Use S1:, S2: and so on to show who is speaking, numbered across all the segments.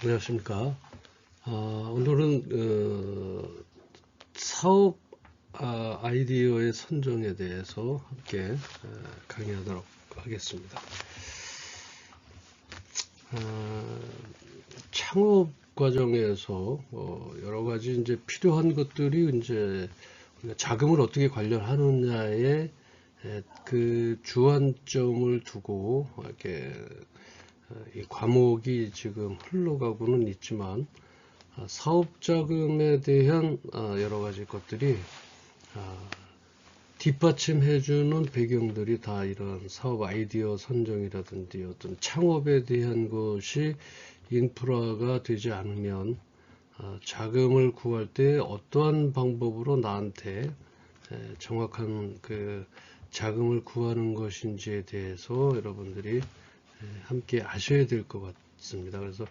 S1: 안녕하십니까. 오늘은 사업 아이디어의 선정에 대해서 함께 강의하도록 하겠습니다. 창업 과정에서 여러 가지 이제 필요한 것들이 이제 우리가 자금을 어떻게 관련하느냐에 그 주안점을 두고 이렇게 이 과목이 지금 흘러가고는 있지만 사업 자금에 대한 여러 가지 것들이 뒷받침해주는 배경들이 다 이런 사업 아이디어 선정이라든지 어떤 창업에 대한 것이 인프라가 되지 않으면 자금을 구할 때 어떠한 방법으로 나한테 정확한 그 자금을 구하는 것인지에 대해서 여러분들이 함께 아셔야 될 것 같습니다. 그래서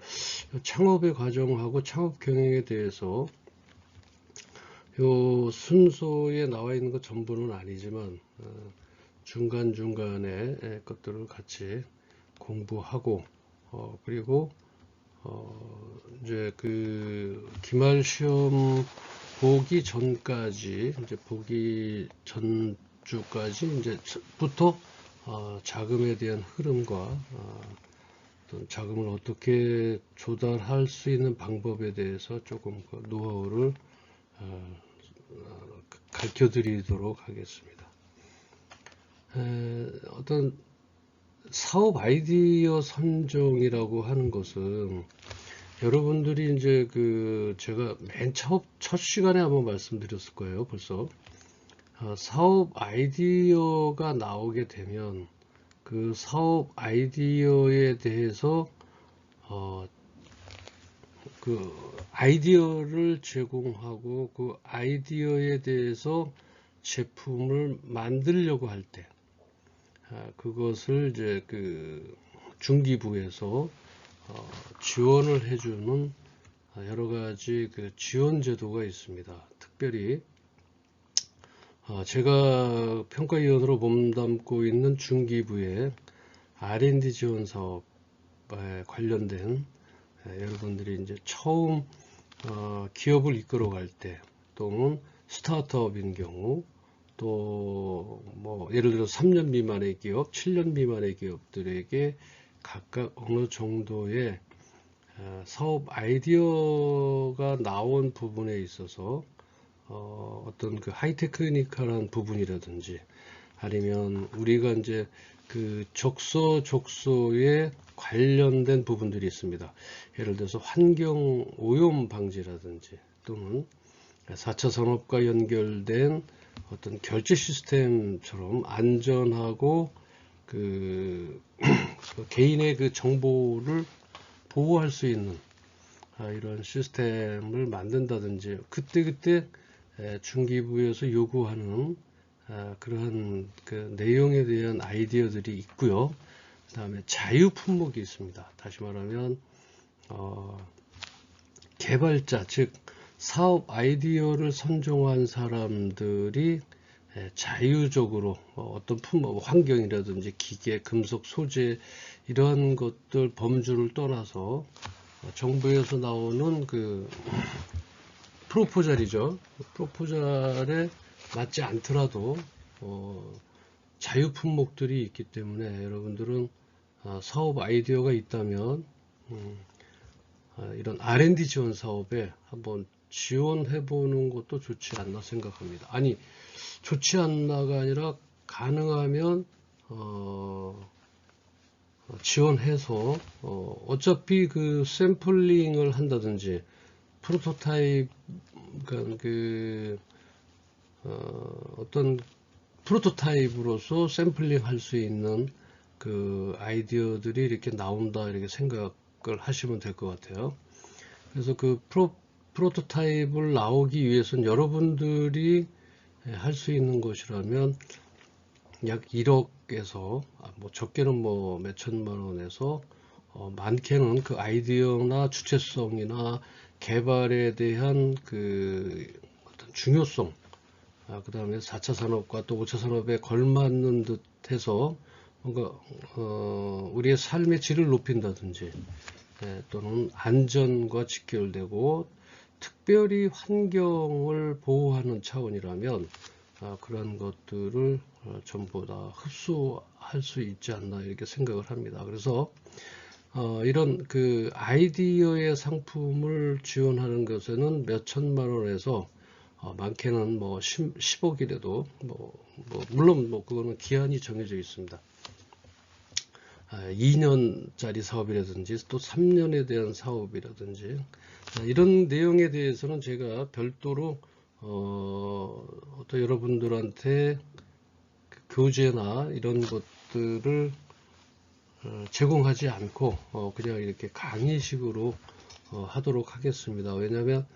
S1: 창업의 과정하고 창업 경영에 대해서 요 순서에 나와 있는 것 전부는 아니지만 중간중간에 것들을 같이 공부하고 그리고 이제 그 기말 시험 보기 전까지 이제 보기 전주까지 이제부터 자금에 대한 흐름과 어떤 자금을 어떻게 조달할 수 있는 방법에 대해서 조금 그 노하우를 가르쳐 드리도록 하겠습니다. 어떤 사업 아이디어 선정이라고 하는 것은 여러분들이 이제 그 제가 맨 첫 시간에 한번 말씀드렸을 거예요. 벌써 사업 아이디어가 나오게 되면 그 사업 아이디어에 대해서 그 아이디어를 제공하고 그 아이디어에 대해서 제품을 만들려고 할 때 그것을 이제 그 중기부에서 지원을 해주는 여러 가지 그 지원 제도가 있습니다. 특별히 제가 평가위원으로 몸담고 있는 중기부의 R&D 지원 사업에 관련된 여러분들이 이제 처음 기업을 이끌어갈 때 또는 스타트업인 경우 또 뭐 예를 들어 3년 미만의 기업, 7년 미만의 기업들에게 각각 어느 정도의 사업 아이디어가 나온 부분에 있어서 어떤 그 하이테크니컬한 부분이라든지 아니면 우리가 이제 그 적소에 관련된 부분들이 있습니다. 예를 들어서 환경 오염 방지라든지 또는 4차 산업과 연결된 어떤 결제 시스템처럼 안전하고 그 개인의 그 정보를 보호할 수 있는 이런 시스템을 만든다든지 그때그때 중기부에서 요구하는 그러한 그 내용에 대한 아이디어들이 있고요. 그 다음에 자유 품목이 있습니다. 다시 말하면 개발자 즉 사업 아이디어를 선정한 사람들이 자유적으로 어떤 품목, 환경이라든지 기계, 금속, 소재 이런 것들 범주를 떠나서 정부에서 나오는 그 프로포절이죠. 프로포절에 맞지 않더라도 자유 품목들이 있기 때문에 여러분들은 사업 아이디어가 있다면 이런 R&D 지원 사업에 한번 지원해 보는 것도 좋지 않나 생각합니다. 아니 좋지 않나가 아니라 가능하면 지원해서 어차피 그 샘플링을 한다든지 프로토타입 그 어떤 프로토타입으로서 샘플링 할 수 있는 그 아이디어들이 이렇게 나온다 이렇게 생각을 하시면 될 것 같아요. 그래서 그 프로토타입을 나오기 위해서는 여러분들이 할 수 있는 것이라면 약 1억에서 뭐 적게는 뭐 몇천만 원에서 많게는 그 아이디어나 주체성이나 개발에 대한 그 어떤 중요성 그 다음에 4차 산업과 또 5차 산업에 걸맞는 듯 해서 뭔가 우리의 삶의 질을 높인다든지 또는 안전과 직결되고 특별히 환경을 보호하는 차원이라면 그런 것들을 전부 다 흡수할 수 있지 않나 이렇게 생각을 합니다. 그래서 이런 그 아이디어의 상품을 지원하는 것에는 몇 천만 원에서 많게는 뭐 10억이라도 물론 그거는 기한이 정해져 있습니다. 2년짜리 사업이라든지 또 3년에 대한 사업이라든지 이런 내용에 대해서는 제가 별도로 또 여러분들한테 교재나 이런 것들을 제공하지 않고 그냥 이렇게 강의식으로 하도록 하겠습니다. 왜냐하면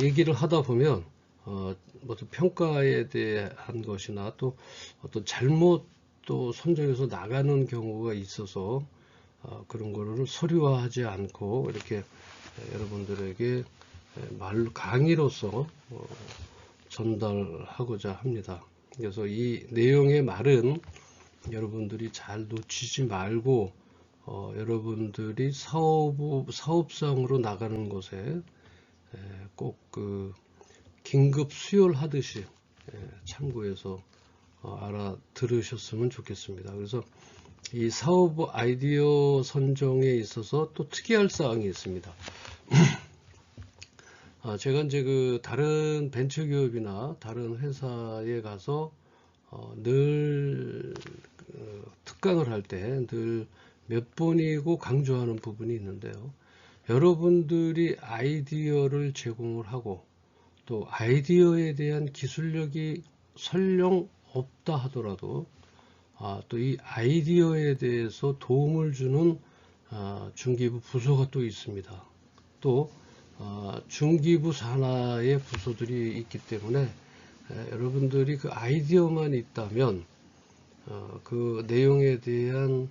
S1: 얘기를 하다 보면 어떤 평가에 대한 것이나 또 어떤 잘못 또 선정해서 나가는 경우가 있어서 그런 거를 서류화하지 않고 이렇게 여러분들에게 말로 강의로서 전달하고자 합니다. 그래서 이 내용의 말은 여러분들이 잘 놓치지 말고 여러분들이 사업상으로 나가는 곳에 꼭 그 긴급 수혈하듯이 참고해서 알아들으셨으면 좋겠습니다. 그래서 이 사업 아이디어 선정에 있어서 또 특이할 사항이 있습니다. 제가 이제 그 다른 벤처기업이나 다른 회사에 가서 늘 특강을 할 때 늘 몇 번이고 강조하는 부분이 있는데요. 여러분들이 아이디어를 제공을 하고 또 아이디어에 대한 기술력이 설령 없다 하더라도 또 이 아이디어에 대해서 도움을 주는 중기부 부서가 또 있습니다. 또 중기부 산하의 부서들이 있기 때문에 여러분들이 그 아이디어만 있다면 그 내용에 대한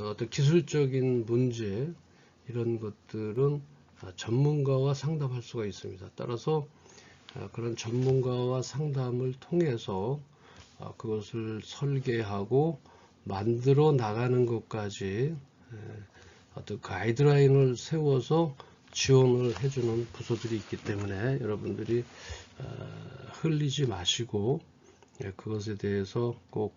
S1: 어떤 기술적인 문제 이런 것들은 전문가와 상담할 수가 있습니다. 따라서 그런 전문가와 상담을 통해서 그것을 설계하고 만들어 나가는 것까지 어떤 가이드라인을 세워서 지원을 해주는 부서들이 있기 때문에 여러분들이 흘리지 마시고 그것에 대해서 꼭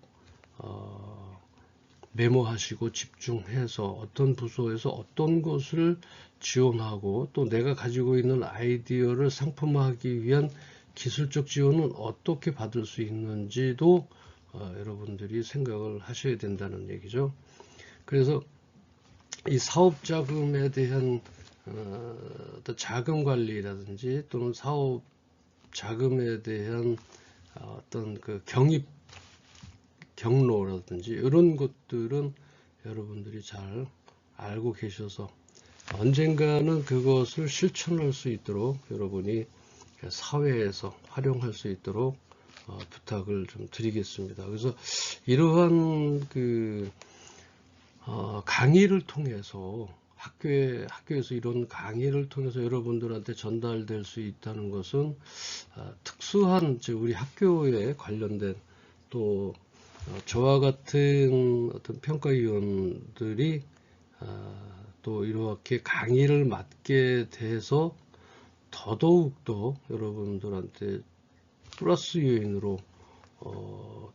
S1: 메모하시고 집중해서 어떤 부서에서 어떤 것을 지원하고 또 내가 가지고 있는 아이디어를 상품화하기 위한 기술적 지원은 어떻게 받을 수 있는지도 여러분들이 생각을 하셔야 된다는 얘기죠. 그래서 이 사업 자금에 대한 어떤 자금 관리라든지 또는 사업 자금에 대한 어떤 그 경입 경로라든지 이런 것들은 여러분들이 잘 알고 계셔서 언젠가는 그것을 실천할 수 있도록 여러분이 사회에서 활용할 수 있도록 부탁을 좀 드리겠습니다. 그래서 이러한 그 강의를 통해서 학교에서 이런 강의를 통해서 여러분들한테 전달될 수 있다는 것은 특수한 우리 학교에 관련된 또 저와 같은 어떤 평가위원들이 또 이렇게 강의를 맡게 돼서 더더욱더 여러분들한테 플러스 요인으로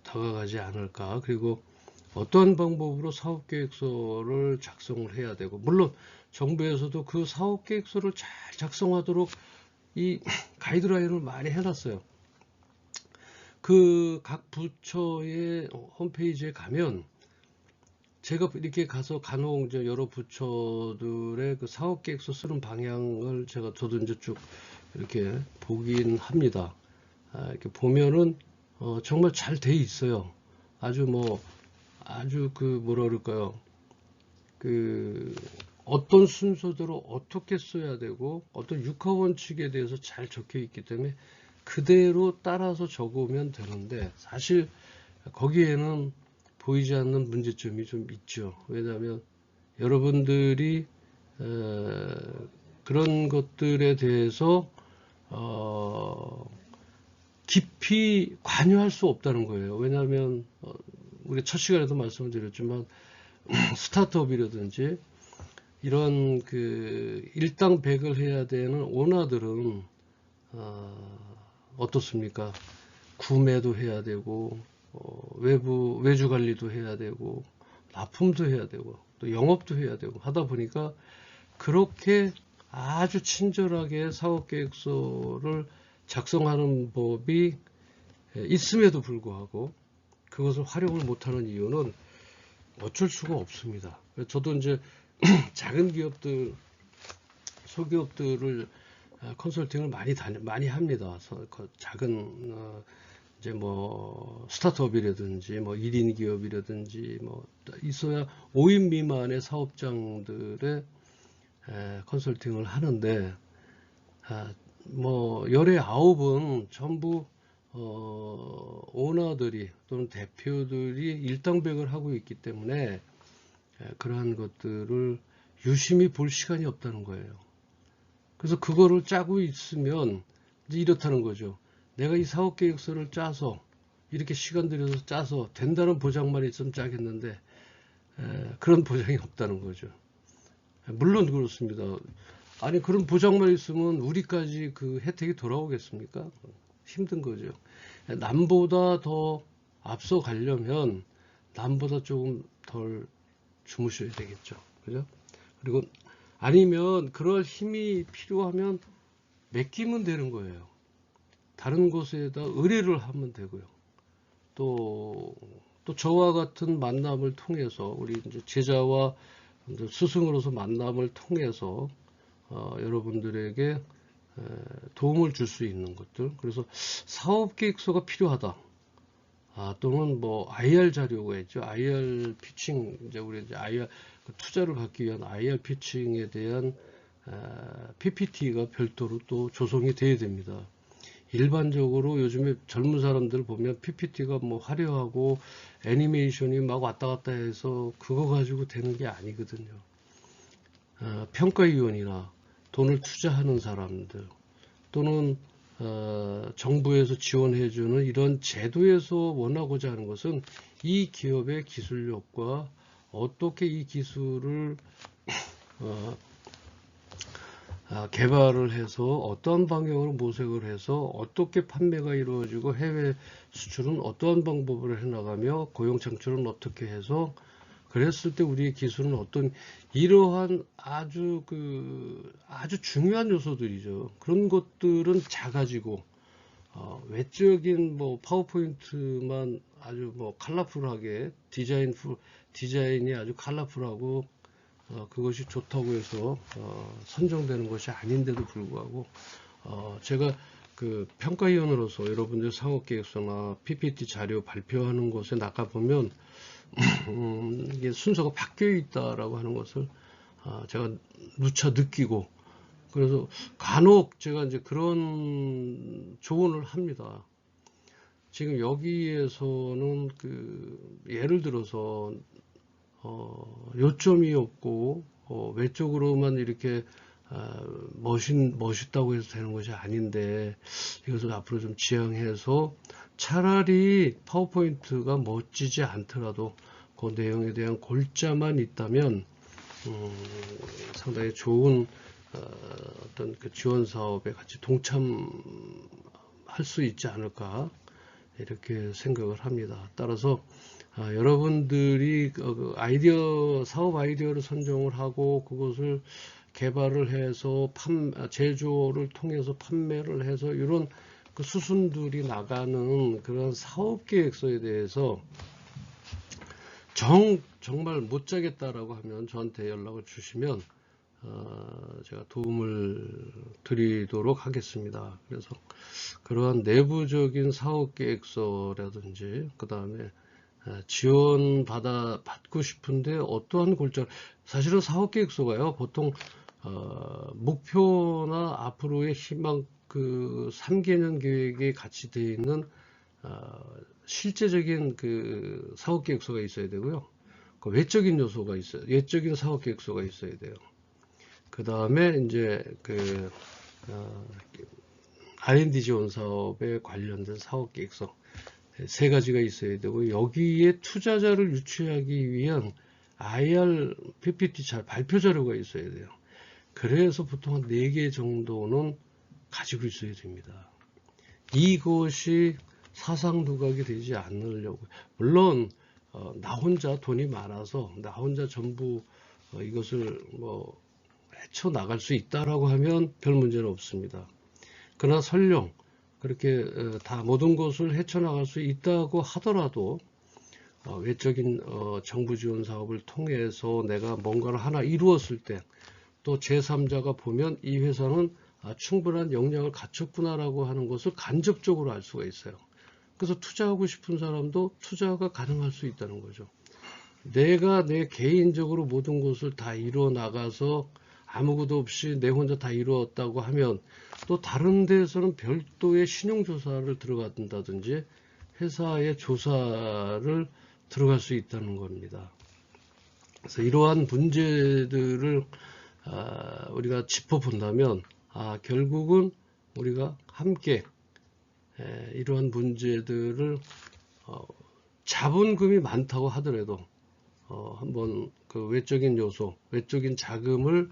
S1: 다가가지 않을까. 그리고 어떤 방법으로 사업계획서를 작성을 해야 되고, 물론 정부에서도 그 사업계획서를 잘 작성하도록 이 가이드라인을 많이 해놨어요. 그 각 부처의 홈페이지에 가면 제가 이렇게 가서 간혹 이제 여러 부처들의 그 사업계획서 쓰는 방향을 저도 이제 쭉 이렇게 보긴 합니다. 이렇게 보면은 정말 잘 돼 있어요. 아주 뭐라 그럴까요? 어떤 순서대로 어떻게 써야 되고 어떤 육하원칙에 대해서 잘 적혀 있기 때문에 그대로 따라서 적으면 되는데 사실 거기에는 보이지 않는 문제점이 좀 있죠. 왜냐하면 여러분들이 그런 것들에 대해서 깊이 관여할 수 없다는 거예요. 왜냐하면 우리 첫 시간에도 말씀을 드렸지만 스타트업이라든지 이런 그 일당백을 해야 되는 오너들은 어떻습니까? 구매도 해야 되고 외주 관리도 해야 되고 납품도 해야 되고 또 영업도 해야 되고 하다 보니까 그렇게 아주 친절하게 사업계획서를 작성하는 법이 있음에도 불구하고 그것을 활용을 못하는 이유는 어쩔 수가 없습니다. 저도 이제 작은 기업들, 소기업들을 컨설팅을 많이 합니다. 작은 이제 뭐 스타트업이라든지 뭐 1인 기업이라든지 뭐 있어야 5인 미만의 사업장들의 컨설팅을 하는데 뭐 열의 9은 전부 오너들이 또는 대표들이 일당백을 하고 있기 때문에 그러한 것들을 유심히 볼 시간이 없다는 거예요. 그래서 그거를 짜고 있으면 이제 이렇다는 거죠. 내가 이 사업계획서를 짜서 이렇게 시간 들여서 짜서 된다는 보장만 있으면 짜겠는데 그런 보장이 없다는 거죠. 물론 그렇습니다. 아니 그런 보장만 있으면 우리까지 그 혜택이 돌아오겠습니까? 힘든 거죠. 남보다 더 앞서 가려면 남보다 조금 덜 주무셔야 되겠죠. 그죠? 그리고 아니면 그럴 힘이 필요하면 맡기면 되는 거예요. 다른 곳에다 의뢰를 하면 되고요. 또 저와 같은 만남을 통해서 우리 이제 제자와 스승으로서 만남을 통해서 여러분들에게 도움을 줄 수 있는 것들. 그래서 사업계획서가 필요하다. 또는 뭐 IR 자료가 있죠. IR 피칭, 이제 우리 이제 IR 투자를 받기 위한 IR 피칭에 대한 PPT가 별도로 또 조성이 돼야 됩니다. 일반적으로 요즘에 젊은 사람들 보면 PPT가 뭐 화려하고 애니메이션이 막 왔다 갔다 해서 그거 가지고 되는 게 아니거든요. 평가위원이나 돈을 투자하는 사람들 또는 정부에서 지원해주는 이런 제도에서 원하고자 하는 것은 이 기업의 기술력과 어떻게 이 기술을 개발을 해서 어떠한 방향으로 모색을 해서 어떻게 판매가 이루어지고 해외 수출은 어떠한 방법으로 해나가며 고용 창출은 어떻게 해서 그랬을 때 우리의 기술은 어떤 이러한 아주 중요한 요소들이죠. 그런 것들은 작아지고 외적인 뭐 파워포인트만 아주 뭐 컬러풀하게 디자인이 아주 컬러풀하고 그것이 좋다고 해서 선정되는 것이 아닌데도 불구하고 제가 그 평가위원으로서 여러분들 사업계획서나 PPT 자료 발표하는 곳에 나가보면 이게 순서가 바뀌어 있다라고 하는 것을 제가 누차 느끼고 그래서 간혹 제가 이제 그런 조언을 합니다. 지금 여기에서는 예를 들어서 요점이 없고 외적으로만 이렇게 멋있다고 해서 되는 것이 아닌데 이것을 앞으로 좀 지향해서 차라리 파워포인트가 멋지지 않더라도 그 내용에 대한 골자만 있다면 상당히 좋은 어떤 그 지원 사업에 같이 동참할 수 있지 않을까 이렇게 생각을 합니다. 따라서 여러분들이 사업 아이디어를 선정을 하고 그것을 개발을 해서 제조를 통해서 판매를 해서 이런 그 수순들이 나가는 그런 사업 계획서에 대해서 정말 못 짜겠다라고 하면 저한테 연락을 주시면 제가 도움을 드리도록 하겠습니다. 그래서 그러한 내부적인 사업 계획서라든지 그 다음에 지원 받고 싶은데 어떠한 골자 사실은 사업 계획서가요 보통 목표나 앞으로의 희망 3개년 계획에 같이 되어 있는 실제적인 사업 계획서가 있어야 되고요. 그 외적인 요소가 있어요. 외적인 사업 계획서가 있어야 돼요. 그 다음에 이제 R&D 지원 사업에 관련된 사업 계획서 3가지가 있어야 되고 여기에 투자자를 유치하기 위한 IR PPT 발표 자료가 있어야 돼요. 그래서 보통 한 4개 정도는 가지고 있어야 됩니다. 이것이 사상 두각이 되지 않으려고. 물론 나 혼자 돈이 많아서 나 혼자 전부 이것을 뭐 헤쳐나갈 수 있다라고 하면 별 문제는 없습니다. 그러나 설령 그렇게 다 모든 것을 헤쳐나갈 수 있다고 하더라도 외적인 정부 지원 사업을 통해서 내가 뭔가를 하나 이루었을 때 또 제3자가 보면 이 회사는 충분한 역량을 갖췄구나라고 하는 것을 간접적으로 알 수가 있어요. 그래서 투자하고 싶은 사람도 투자가 가능할 수 있다는 거죠. 내가 내 개인적으로 모든 것을 다 이루어 나가서 아무것도 없이 내 혼자 다 이루었다고 하면 또 다른 데서는 별도의 신용조사를 들어간다든지 회사의 조사를 들어갈 수 있다는 겁니다. 그래서 이러한 문제들을 우리가 짚어본다면 결국은 우리가 함께 이러한 문제들을 자본금이 많다고 하더라도 한번 그 외적인 요소, 외적인 자금을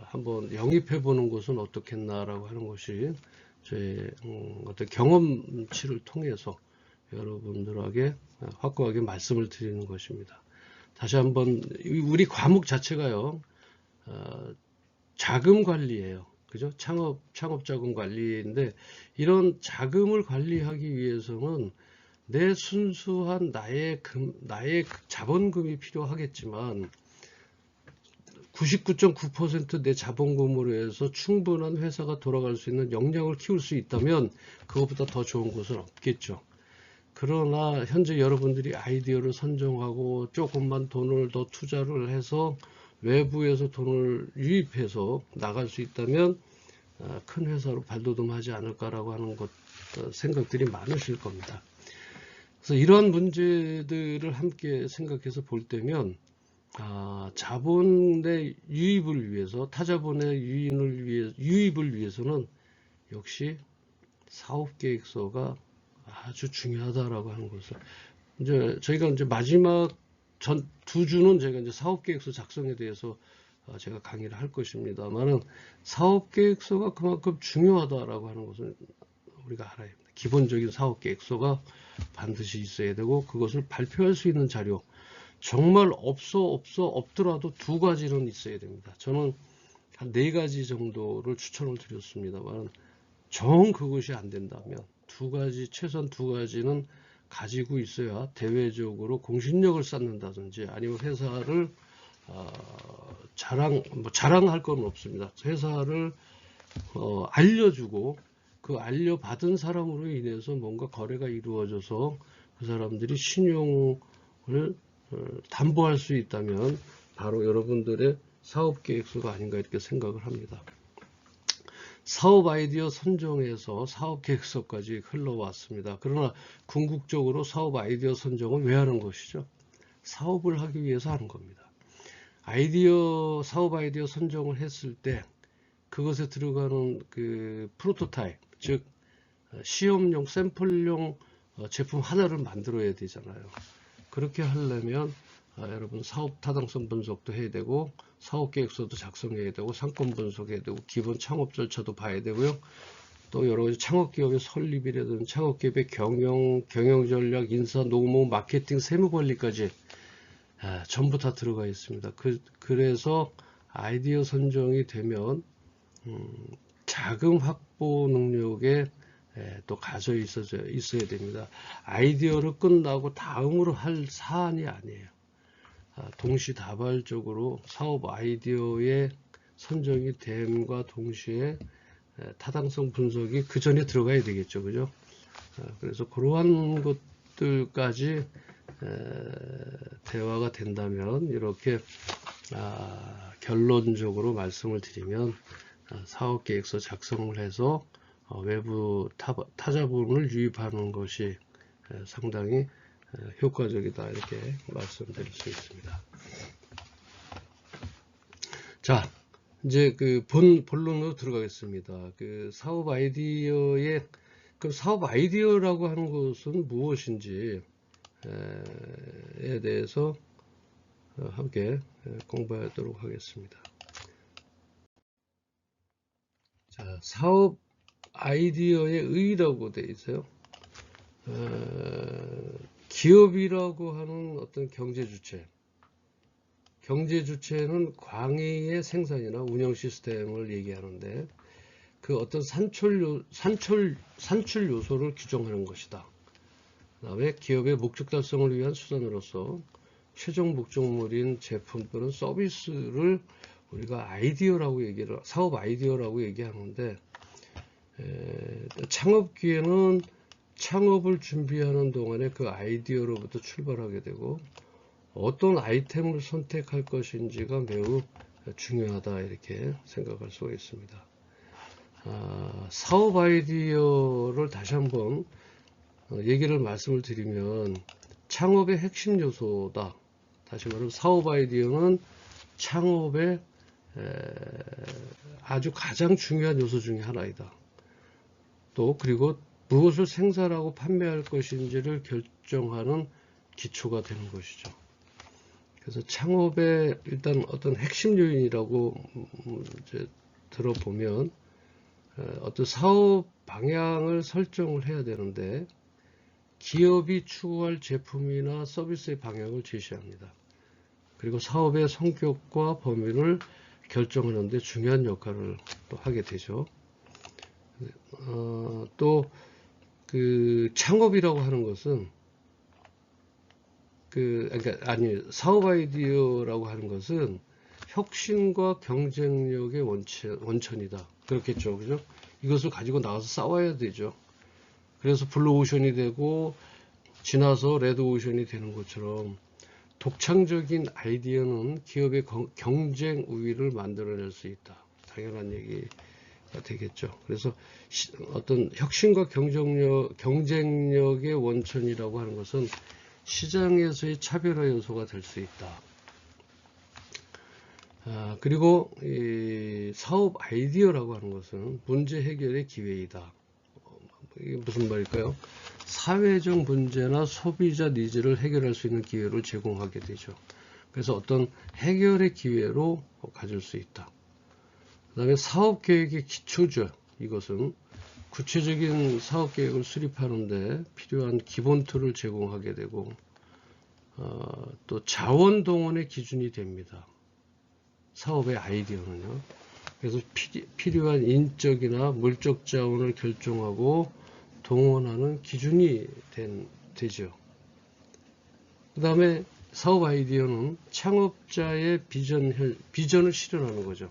S1: 한번 영입해 보는 것은 어떻겠나라고 하는 것이 저의 어떤 경험치를 통해서 여러분들에게 확고하게 말씀을 드리는 것입니다. 다시 한번 우리 과목 자체가요, 자금 관리예요. 그죠? 창업 자금 관리인데 이런 자금을 관리하기 위해서는 내 순수한 나의 자본금이 필요하겠지만 99.9% 내 자본금으로 해서 충분한 회사가 돌아갈 수 있는 역량을 키울 수 있다면 그것보다 더 좋은 것은 없겠죠. 그러나 현재 여러분들이 아이디어를 선정하고 조금만 돈을 더 투자를 해서 외부에서 돈을 유입해서 나갈 수 있다면 큰 회사로 발돋움하지 않을까라고 하는 생각들이 많으실 겁니다. 그래서 이러한 문제들을 함께 생각해서 볼 때면 자본의 유입을 위해서 타자본의 유입을 위해서는 역시 사업계획서가 아주 중요하다라고 하는 것을 이제 저희가 이제 마지막 두 주는 제가 이제 사업계획서 작성에 대해서 제가 강의를 할 것입니다만은 사업계획서가 그만큼 중요하다라고 하는 것을 우리가 알아야 합니다. 기본적인 사업계획서가 반드시 있어야 되고 그것을 발표할 수 있는 자료 정말 없더라도 2가지는 있어야 됩니다. 저는 한 4가지 정도를 추천을 드렸습니다만 정 그것이 안 된다면 2가지 최소한 2가지는 가지고 있어야 대외적으로 공신력을 쌓는다든지 아니면 회사를 자랑할 건 없습니다. 회사를 알려주고 그 알려받은 사람으로 인해서 뭔가 거래가 이루어져서 그 사람들이 신용을 담보할 수 있다면 바로 여러분들의 사업계획서가 아닌가 이렇게 생각을 합니다. 사업 아이디어 선정에서 사업계획서까지 흘러왔습니다. 그러나 궁극적으로 사업 아이디어 선정은 왜 하는 것이죠? 사업을 하기 위해서 하는 겁니다. 사업 아이디어 선정을 했을 때 그것에 들어가는 그 프로토타입, 즉 시험용 샘플용 제품 하나를 만들어야 되잖아요. 그렇게 하려면 여러분 사업 타당성 분석도 해야 되고 사업계획서도 작성해야 되고 상권 분석해야 되고 기본 창업 절차도 봐야 되고요. 또 여러 가지 창업기업의 설립이라든지 창업기업의 경영전략, 인사, 노무, 마케팅, 세무관리까지 전부 다 들어가 있습니다. 그래서 아이디어 선정이 되면 자금 확보 능력에 또 가져 있어야 됩니다. 아이디어를 끝나고 다음으로 할 사안이 아니에요. 동시다발적으로 사업 아이디어의 선정이 됨과 동시에 타당성 분석이 그 전에 들어가야 되겠죠. 그죠? 그래서 그러한 것들까지 대화가 된다면 이렇게 결론적으로 말씀을 드리면 사업계획서 작성을 해서 외부 타자본을 유입하는 것이 상당히 효과적이다 이렇게 말씀드릴 수 있습니다. 자, 이제 그 본론으로 들어가겠습니다. 그 사업 아이디어라고 하는 것은 무엇인지에 대해서 함께 공부하도록 하겠습니다. 자, 사업 아이디어의 의의라고 되어 있어요. 기업이라고 하는 어떤 경제 주체는 광의의 생산이나 운영 시스템을 얘기하는데 그 어떤 산출 요소를 규정하는 것이다. 그 다음에 기업의 목적 달성을 위한 수단으로서 최종 목적물인 제품 또는 서비스를 우리가 사업 아이디어라고 얘기하는데, 창업 기회는 창업을 준비하는 동안에 그 아이디어로부터 출발하게 되고 어떤 아이템을 선택할 것인지가 매우 중요하다, 이렇게 생각할 수가 있습니다. 사업 아이디어를 다시 한번 말씀을 드리면 창업의 핵심 요소다. 다시 말하면 사업 아이디어는 창업의 아주 가장 중요한 요소 중에 하나이다. 또 그리고 무엇을 생산하고 판매할 것인지를 결정하는 기초가 되는 것이죠. 그래서 창업의 일단 어떤 핵심 요인이라고 이제 들어보면 어떤 사업 방향을 설정을 해야 되는데 기업이 추구할 제품이나 서비스의 방향을 제시합니다. 그리고 사업의 성격과 범위를 결정하는 데 중요한 역할을 또 하게 되죠. 또 그 창업이라고 하는 것은 사업 아이디어라고 하는 것은 혁신과 경쟁력의 원천이다. 그렇겠죠. 그죠? 이것을 가지고 나와서 싸워야 되죠. 그래서 블루오션이 되고 지나서 레드오션이 되는 것처럼 독창적인 아이디어는 기업의 경쟁 우위를 만들어낼 수 있다. 당연한 얘기가 되겠죠. 그래서 어떤 혁신과 경쟁력의 원천이라고 하는 것은 시장에서의 차별화 요소가 될 수 있다. 그리고 이 사업 아이디어라고 하는 것은 문제 해결의 기회이다. 이게 무슨 말일까요? 사회적 문제나 소비자 니즈를 해결할 수 있는 기회를 제공하게 되죠. 그래서 어떤 해결의 기회로 가질 수 있다. 그 다음에 사업 계획의 기초죠. 이것은 구체적인 사업 계획을 수립하는데 필요한 기본 툴을 제공하게 되고 또 자원 동원의 기준이 됩니다. 사업의 아이디어는요. 그래서 필요한 인적이나 물적 자원을 결정하고 동원하는 기준이 되죠. 그 다음에 사업 아이디어는 창업자의 비전을 실현하는 거죠.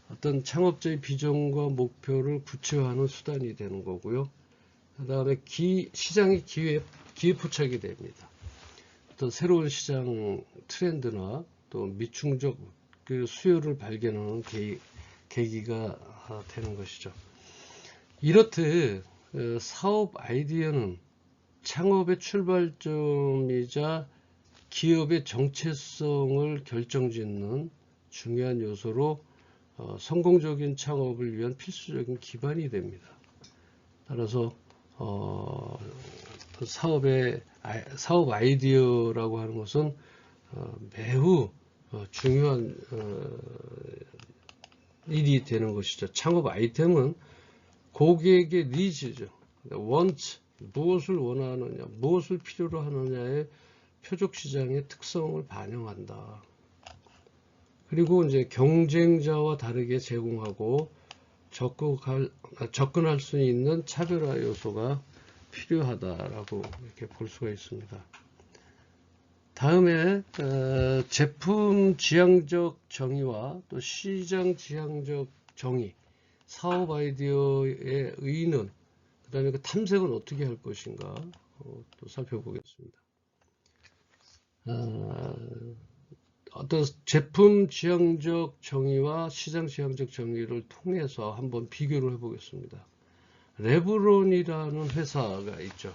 S1: 어떤 창업자의 비전과 목표를 구체화하는 수단이 되는 거고요. 그 다음에 시장의 기회 포착이 됩니다. 어떤 새로운 시장 트렌드나 또 미충족 그 수요를 발견하는 계기가 되는 것이죠. 이렇듯 사업 아이디어는 창업의 출발점이자 기업의 정체성을 결정짓는 중요한 요소로 성공적인 창업을 위한 필수적인 기반이 됩니다. 따라서 사업 아이디어라고 하는 것은 매우 중요한 일이 되는 것이죠. 창업 아이템은 고객의 니즈죠. want, 무엇을 원하느냐, 무엇을 필요로 하느냐의 표적 시장의 특성을 반영한다. 그리고 이제 경쟁자와 다르게 제공하고 접근할 수 있는 차별화 요소가 필요하다라고 이렇게 볼 수가 있습니다. 다음에 제품 지향적 정의와 또 시장 지향적 정의, 사업 아이디어의 의의는, 그 다음에 그 탐색은 어떻게 할 것인가 또 살펴보겠습니다. 어떤 제품 지향적 정의와 시장 지향적 정의를 통해서 한번 비교를 해보겠습니다. 레브론이라는 회사가 있죠.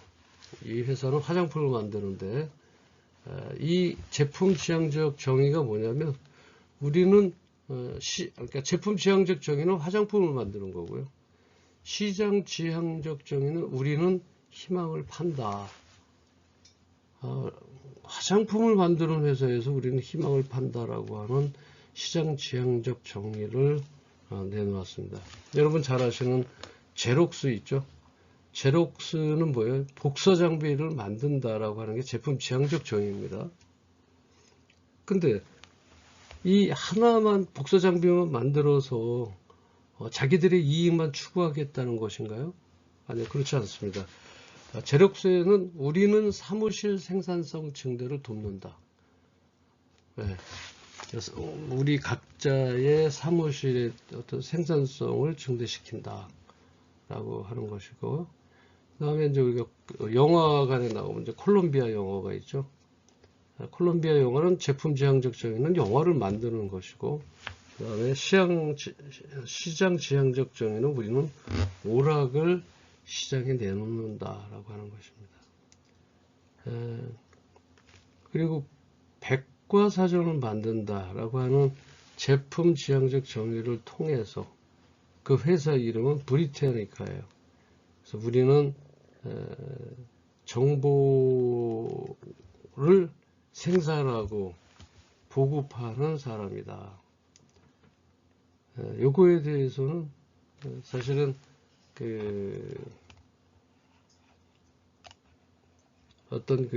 S1: 이 회사는 화장품을 만드는데 이 제품 지향적 정의가 뭐냐면 우리는 그러니까 제품 지향적 정의는 화장품을 만드는 거고요. 시장 지향적 정의는 우리는 희망을 판다. 화장품을 만드는 회사에서 우리는 희망을 판다라고 하는 시장 지향적 정의를 내놓았습니다. 여러분 잘 아시는 제록스 있죠? 제록스는 뭐예요? 복사 장비를 만든다라고 하는 게 제품 지향적 정의입니다. 근데 이 하나만 복사 장비만 만들어서 자기들의 이익만 추구하겠다는 것인가요? 아니요, 그렇지 않습니다. 제록스에는 우리는 사무실 생산성 증대를 돕는다. 네. 그래서 우리 각자의 사무실의 어떤 생산성을 증대시킨다 라고 하는 것이고, 그 다음에 이제 우리가 영화관에 나오면 이제 콜롬비아 영화가 있죠. 콜롬비아 영화는 제품 지향적 정의는 영화를 만드는 것이고, 그 다음에 시장 지향적 정의는 우리는 오락을 시장에 내놓는다라고 하는 것입니다. 그리고 백과사전을 만든다라고 하는 제품 지향적 정의를 통해서 그 회사 이름은 브리테니카예요. 그래서 우리는 정보를 생산하고 보급하는 사람이다. 요거에 대해서는 사실은 어떤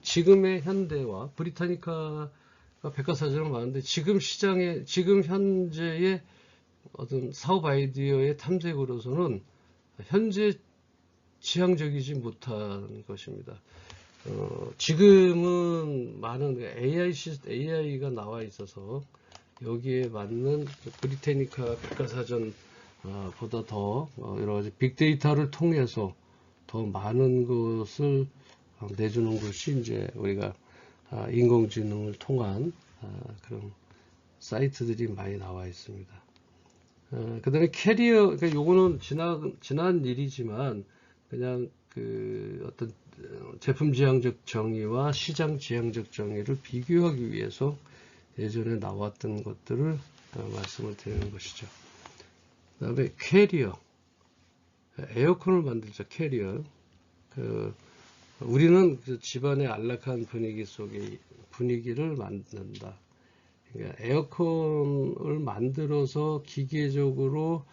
S1: 지금의 현대와 브리타니카가 백과사전을 많은데 지금 시장에 지금 현재의 어떤 사업 아이디어의 탐색으로서는 현재 지향적이지 못한 것입니다. 지금은 많은 AI가 나와 있어서 여기에 맞는 브리테니카 백과사전 보다 더 여러 가지 빅데이터를 통해서 더 많은 것을 내주는 것이 이제 우리가 인공지능을 통한 그런 사이트들이 많이 나와 있습니다. 그 다음에 캐리어, 그러니까 요거는 지난 일이지만 그냥 어떤 제품 지향적 정의와 시장 지향적 정의를 비교하기 위해서 예전에 나왔던 것들을 말씀을 드리는 것이죠. 그 다음에 캐리어, 에어컨을 만들죠. 캐리어. 우리는 집안의 안락한 분위기 속에 분위기를 만든다. 그러니까 에어컨을 만들어서 기계적으로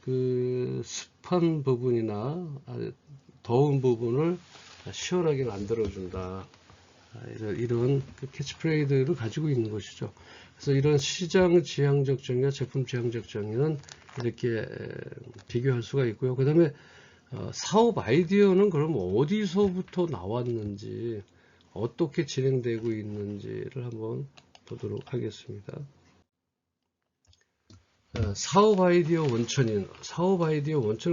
S1: 습한 부분이나 더운 부분을 시원하게 만들어준다. 이런 캐치프레이즈를 가지고 있는 것이죠. 그래서 이런 시장 지향적 정의와 제품 지향적 정의는 이렇게 비교할 수가 있고요. 그 다음에 사업 아이디어는 그럼 어디서부터 나왔는지, 어떻게 진행되고 있는지를 한번 보도록 하겠습니다. 사업 아이디어 원천은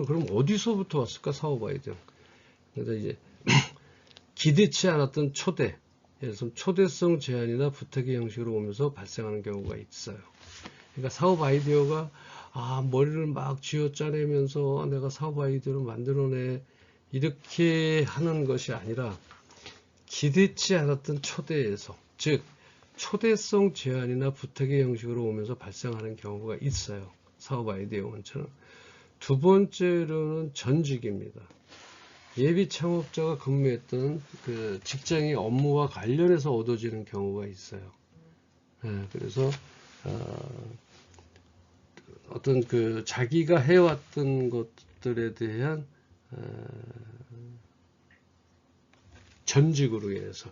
S1: 그럼 어디서부터 왔을까? 사업 아이디어. 그래서 이제 기대치 않았던 초대성 제안이나 부탁의 형식으로 오면서 발생하는 경우가 있어요. 그러니까 사업 아이디어가 머리를 막 쥐어 짜내면서 내가 사업 아이디어를 만들어내 이렇게 하는 것이 아니라 기대치 않았던 초대에서, 즉 초대성 제안이나 부탁의 형식으로 오면서 발생하는 경우가 있어요. 사업 아이디어 원천은. 두 번째로는 전직입니다. 예비 창업자가 근무했던 직장의 업무와 관련해서 얻어지는 경우가 있어요. 그래서 어떤 자기가 해왔던 것들에 대한 전직으로 인해서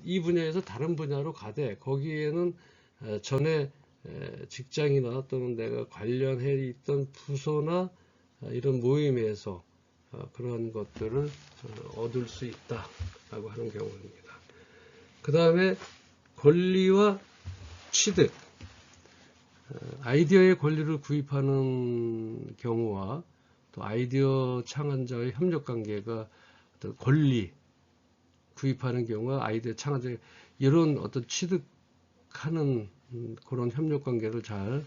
S1: 이 분야에서 다른 분야로 가되 거기에는 전에 직장이나 또는 내가 관련해 있던 부서나 이런 모임에서 그런 것들을 얻을 수 있다라고 하는 경우입니다. 그 다음에 권리와 취득, 아이디어의 권리를 구입하는 경우와 또 아이디어 창안자의 협력관계가 어떤 권리 구입하는 경우와 아이디어 창안자 이런 어떤 취득하는 그런 협력관계를 잘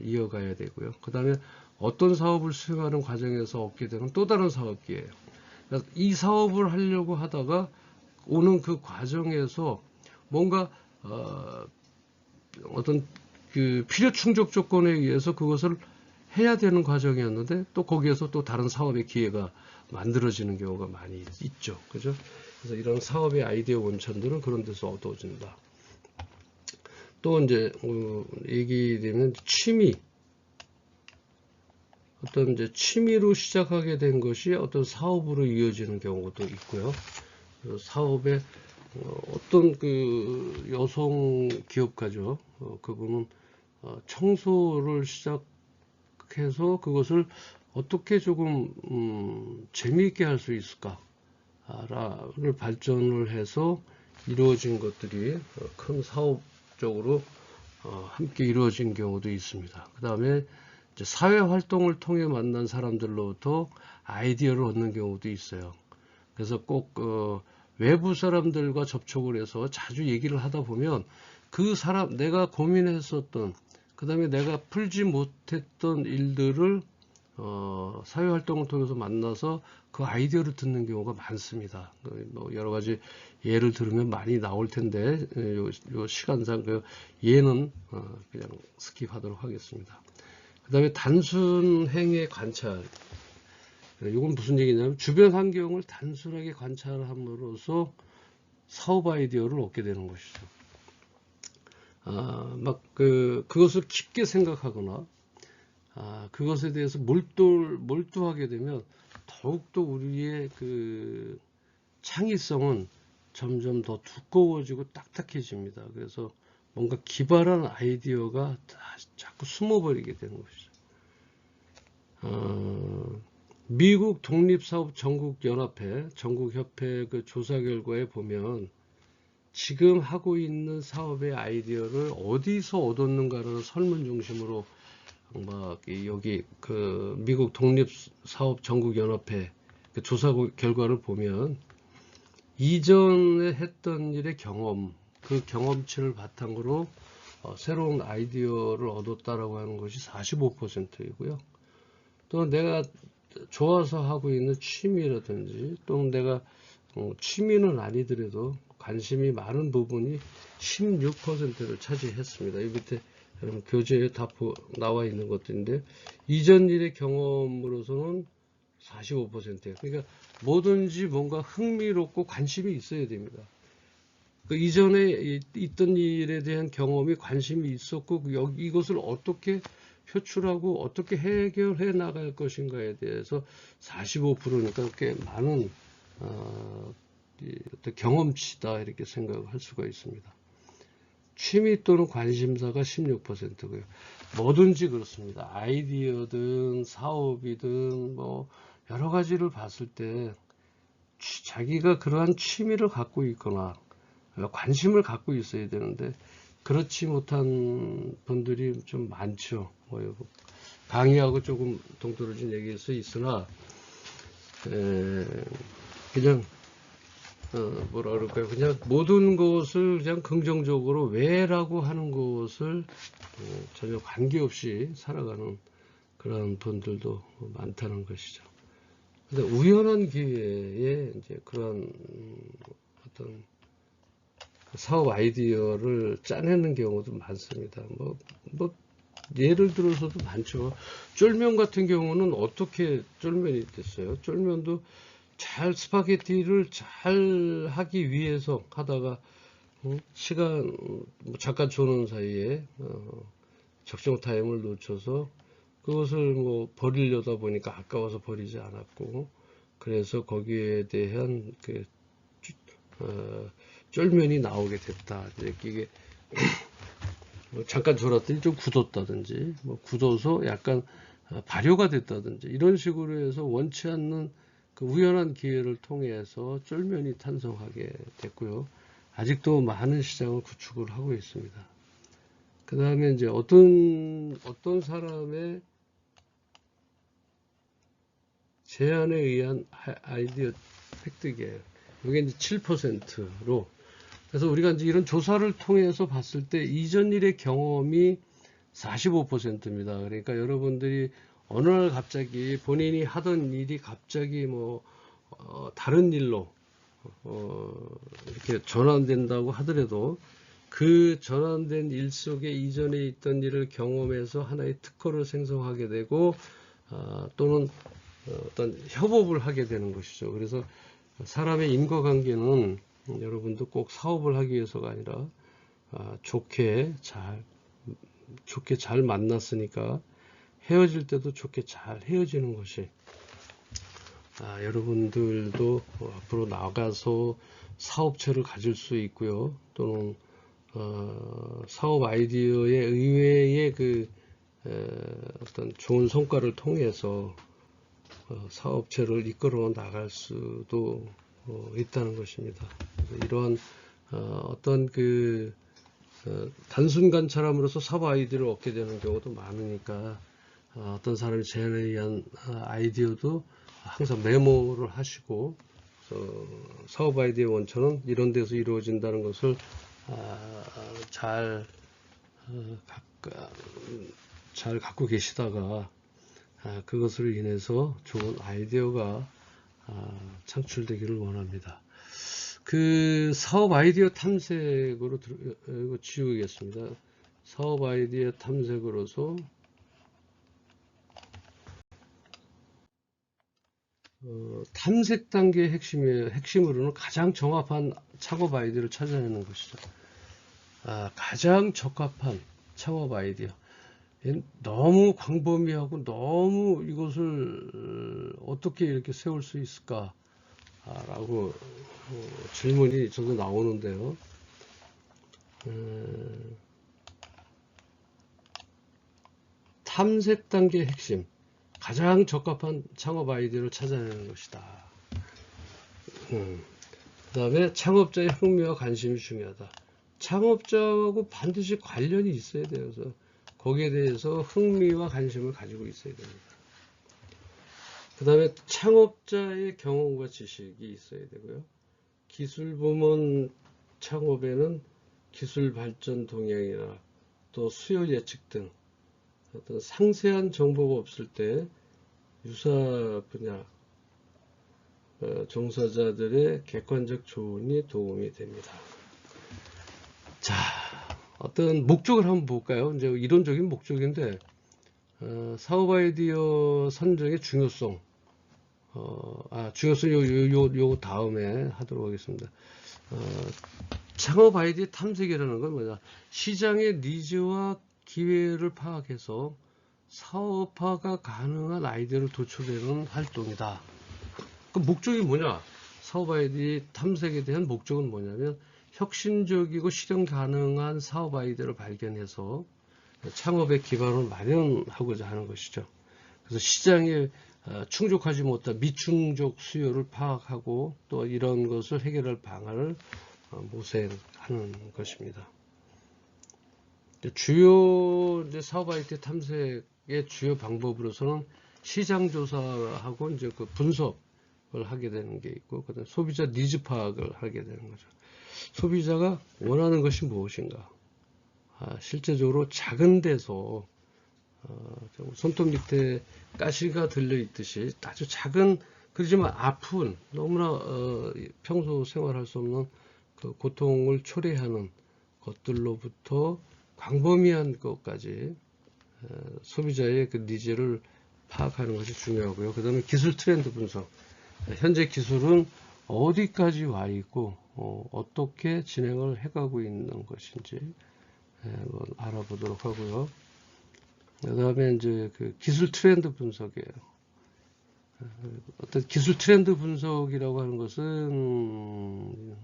S1: 이어가야 되고요. 그 다음에 어떤 사업을 수행하는 과정에서 얻게 되는 또 다른 사업 기회예요. 이 사업을 하려고 하다가 오는 그 과정에서 뭔가 어떤 필요 충족 조건에 의해서 그것을 해야 되는 과정이었는데 또 거기에서 또 다른 사업의 기회가 만들어지는 경우가 많이 있죠. 그죠? 그래서 이런 사업의 아이디어 원천들은 그런 데서 얻어진다. 또 이제 얘기되면 취미, 어떤 이제 취미로 시작하게 된 것이 어떤 사업으로 이어지는 경우도 있고요. 사업의 어떤 그 여성 기업가죠. 그분은 청소를 시작해서 그것을 어떻게 조금 재미있게 할 수 있을까를 발전을 해서 이루어진 것들이 큰 사업적으로 함께 이루어진 경우도 있습니다. 그 다음에 사회 활동을 통해 만난 사람들로부터 아이디어를 얻는 경우도 있어요. 그래서 꼭 외부 사람들과 접촉을 해서 자주 얘기를 하다 보면 그 사람, 내가 고민했었던, 그 다음에 내가 풀지 못했던 일들을 사회 활동을 통해서 만나서 그 아이디어를 듣는 경우가 많습니다. 뭐 여러 가지 예를 들으면 많이 나올 텐데 요 시간상 그 예는 그냥 스킵하도록 하겠습니다. 그 다음에 단순 행의 관찰. 이건 무슨 얘기냐면 주변 환경을 단순하게 관찰함으로써 사업 아이디어를 얻게 되는 것이죠. 그것을 깊게 생각하거나 그것에 대해서 몰두하게 되면 더욱더 우리의 그 창의성은 점점 더 두꺼워지고 딱딱해집니다. 그래서 뭔가 기발한 아이디어가 자꾸 숨어버리게 되는 것이죠. 미국 독립사업전국연합회, 전국협회 그 조사 결과에 보면 지금 하고 있는 사업의 아이디어를 어디서 얻었는가를 설문 중심으로 여기 그 미국 독립사업전국연합회 그 조사 결과를 보면 이전에 했던 일의 경험, 그 경험치를 바탕으로 새로운 아이디어를 얻었다라고 하는 것이 45%이고요. 또 내가 좋아서 하고 있는 취미라든지 또는 내가 취미는 아니더라도 관심이 많은 부분이 16%를 차지했습니다. 이 밑에 여러분 교재에 다 나와 있는 것들인데 이전 일의 경험으로서는 45%예요. 그러니까 뭐든지 뭔가 흥미롭고 관심이 있어야 됩니다. 그 이전에 있던 일에 대한 경험이 관심이 있었고 이것을 어떻게 표출하고 어떻게 해결해 나갈 것인가에 대해서 45%니까 꽤 많은 어떤 경험치다 이렇게 생각할 수가 있습니다. 취미 또는 관심사가 16%고요. 뭐든지 그렇습니다. 아이디어든 사업이든 뭐 여러 가지를 봤을 때 자기가 그러한 취미를 갖고 있거나 관심을 갖고 있어야 되는데 그렇지 못한 분들이 좀 많죠. 강의하고 조금 동떨어진 얘기일 수 있으나 그냥 뭐라 그럴까요? 그냥 모든 것을 그냥 긍정적으로 왜라고 하는 것을 전혀 관계없이 살아가는 그런 분들도 많다는 것이죠. 근데 우연한 기회에 이제 그런 어떤 사업 아이디어를 짜내는 경우도 많습니다. 뭐 예를 들어서도 많죠. 쫄면 같은 경우는 어떻게 쫄면이 됐어요? 쫄면도 스파게티를 잘 하기 위해서 하다가 시간 잠깐 조는 사이에 적정 타임을 놓쳐서 그것을 뭐 버리려다 보니까 아까워서 버리지 않았고 그래서 거기에 대한 그 쫄면이 나오게 됐다. 이게 잠깐 졸았더니 좀 굳었다든지 뭐 굳어서 약간 발효가 됐다든지 이런 식으로 해서 원치 않는 그 우연한 기회를 통해서 쫄면이 탄생하게 됐고요. 아직도 많은 시장을 구축을 하고 있습니다. 그 다음에 이제 어떤 사람의 제안에 의한 아이디어 획득이에요. 이게 이제 7%로 그래서 우리가 이제 이런 조사를 통해서 봤을 때 이전 일의 경험이 45%입니다. 그러니까 여러분들이 어느 날 갑자기 본인이 하던 일이 갑자기 다른 일로 이렇게 전환된다고 하더라도 그 전환된 일 속에 이전에 있던 일을 경험해서 하나의 특허를 생성하게 되고 또는 어떤 협업을 하게 되는 것이죠. 그래서 사람의 인과관계는 여러분도 꼭 사업을 하기 위해서가 아니라 좋게 잘 만났으니까 헤어질 때도 좋게 잘 헤어지는 것이 여러분들도 앞으로 나가서 사업체를 가질 수 있고요. 또는 사업 아이디어의 의외의 어떤 좋은 성과를 통해서 사업체를 이끌어 나갈 수도 있다는 것입니다. 이러한 어떤 단순 관찰함으로써 사업 아이디어를 얻게 되는 경우도 많으니까 어떤 사람이 제안에 의한 아이디어도 항상 메모를 하시고 사업 아이디어 원천은 이런 데서 이루어진다는 것을 잘 갖고 계시다가 그것으로 인해서 좋은 아이디어가 창출되기를 원합니다. 사업 아이디어 탐색으로 이거 지우겠습니다. 사업 아이디어 탐색으로서 탐색 단계의 핵심으로는 가장 정확한 창업 아이디어를 찾아내는 것이죠. 가장 적합한 창업 아이디어. 너무 광범위하고 너무 이것을 어떻게 이렇게 세울 수 있을까? 라고 질문이 저도 나오는데요. 탐색 단계의 핵심. 가장 적합한 창업 아이디어를 찾아내는 것이다. 그 다음에 창업자의 흥미와 관심이 중요하다. 창업자하고 반드시 관련이 있어야 돼요. 그래서 거기에 대해서 흥미와 관심을 가지고 있어야 됩니다. 그 다음에 창업자의 경험과 지식이 있어야 되고요. 기술 부문 창업에는 기술 발전 동향이나 또 수요 예측 등 어떤 상세한 정보가 없을 때 유사 분야 종사자들의 객관적 조언이 도움이 됩니다. 자, 어떤 목적을 한번 볼까요? 이제 이론적인 목적인데 사업 아이디어 선정의 중요성. 중요성 요 다음에 하도록 하겠습니다. 창업 아이디어 탐색이라는 건 뭐냐? 시장의 니즈와 기회를 파악해서 사업화가 가능한 아이디어를 도출하는 활동이다. 그 목적이 뭐냐? 사업 아이디어 탐색에 대한 목적은 뭐냐면 혁신적이고 실현 가능한 사업 아이디어를 발견해서 창업의 기반을 마련하고자 하는 것이죠. 그래서 시장에 충족하지 못한 미충족 수요를 파악하고 또 이런 것을 해결할 방안을 모색하는 것입니다. 주요 사업 아이디어 탐색의 주요 방법으로서는 시장 조사하고 이제 분석을 하게 되는 게 있고, 그다음 소비자 니즈 파악을 하게 되는 거죠. 소비자가 원하는 것이 무엇인가? 실제적으로 작은 데서 손톱 밑에 가시가 들려 있듯이 아주 작은, 그렇지만 아픈, 너무나 평소 생활할 수 없는 그 고통을 초래하는 것들로부터 광범위한 것까지 소비자의 그 니즈를 파악하는 것이 중요하고요. 그 다음에 기술 트렌드 분석. 현재 기술은 어디까지 와 있고 어떻게 진행을 해가고 있는 것인지 알아보도록 하고요. 그 다음에 이제 그 기술 트렌드 분석이에요. 어떤 기술 트렌드 분석이라고 하는 것은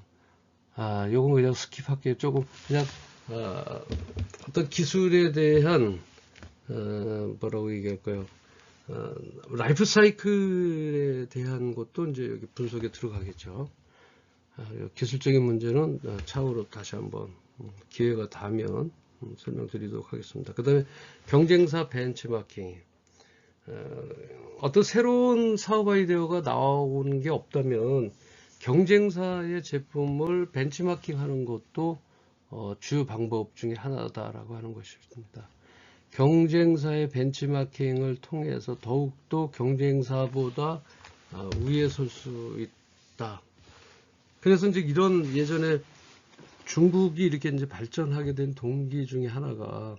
S1: 요건 그냥 스킵할게요. 조금 그냥 어떤 기술에 대한 뭐라고 얘기할까요? 라이프 사이클에 대한 것도 이제 여기 분석에 들어가겠죠. 기술적인 문제는 차후로 다시 한번 기회가 닿으면 설명드리도록 하겠습니다. 그 다음에 경쟁사 벤치마킹. 어떤 새로운 사업 아이디어가 나오는 게 없다면 경쟁사의 제품을 벤치마킹 하는 것도 주요 방법 중에 하나다라고 하는 것입니다. 경쟁사의 벤치마킹을 통해서 더욱더 경쟁사보다 위에 설 수 있다. 그래서 이제 이런 예전에 중국이 이렇게 이제 발전하게 된 동기 중에 하나가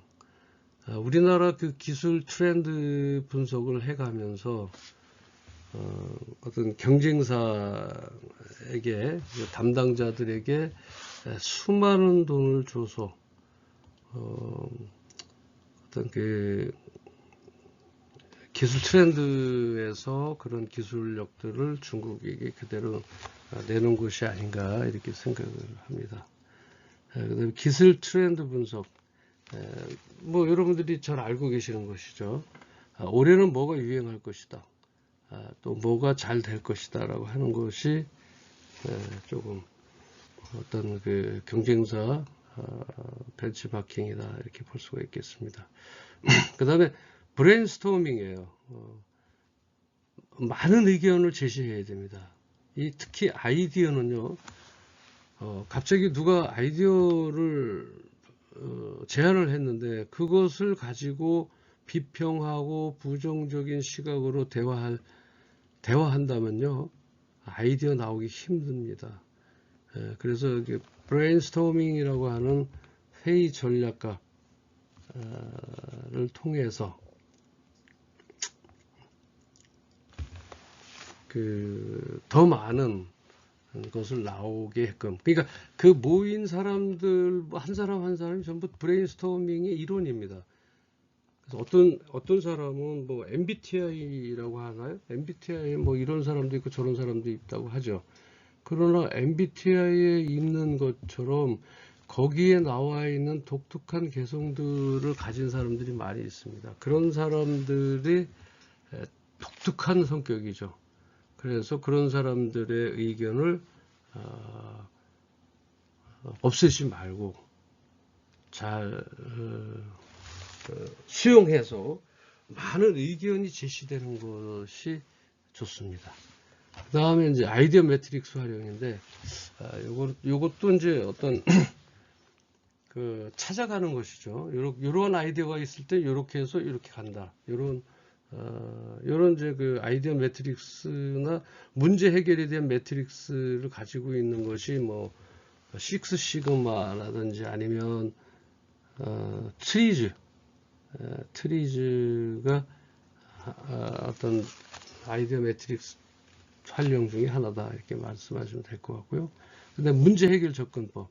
S1: 우리나라 그 기술 트렌드 분석을 해가면서 어떤 경쟁사에게, 담당자들에게 수많은 돈을 줘서 어떤 그 기술 트렌드에서 그런 기술력들을 중국에게 그대로 내놓은 것이 아닌가 이렇게 생각을 합니다. 그다음에 기술 트렌드 분석, 뭐 여러분들이 잘 알고 계시는 것이죠. 올해는 뭐가 유행할 것이다, 또 뭐가 잘 될 것이다 라고 하는 것이 조금 어떤 그 경쟁사 벤치마킹이다 이렇게 볼 수가 있겠습니다. 그 다음에 브레인스토밍이에요. 많은 의견을 제시해야 됩니다. 특히 아이디어는요, 갑자기 누가 아이디어를 제안을 했는데 그것을 가지고 비평하고 부정적인 시각으로 대화한다면요, 아이디어 나오기 힘듭니다. 그래서 브레인스토밍이라고 하는 회의 전략가를 통해서 더 많은 것을 나오게끔, 그러니까 그 모인 사람들 한 사람 한 사람이 전부 브레인스토밍의 일원입니다. 그래서 어떤 사람은 뭐 MBTI라고 하나요? MBTI 뭐 이런 사람도 있고 저런 사람도 있다고 하죠. 그러나 MBTI에 있는 것처럼 거기에 나와 있는 독특한 개성들을 가진 사람들이 많이 있습니다. 그런 사람들이 독특한 성격이죠. 그래서 그런 사람들의 의견을 없애지 말고 잘 수용해서 많은 의견이 제시되는 것이 좋습니다. 그 다음에 이제 아이디어 매트릭스 활용인데, 요것도 이제 어떤 찾아가는 것이죠. 요런 아이디어가 있을 때 요렇게 해서 이렇게 간다. 요런 이제 그 아이디어 매트릭스나 문제 해결에 대한 매트릭스를 가지고 있는 것이 뭐 식스 시그마라든지 아니면 트리즈가 어떤 아이디어 매트릭스 활용 중에 하나다 이렇게 말씀하시면 될 것 같고요. 근데 문제 해결 접근법,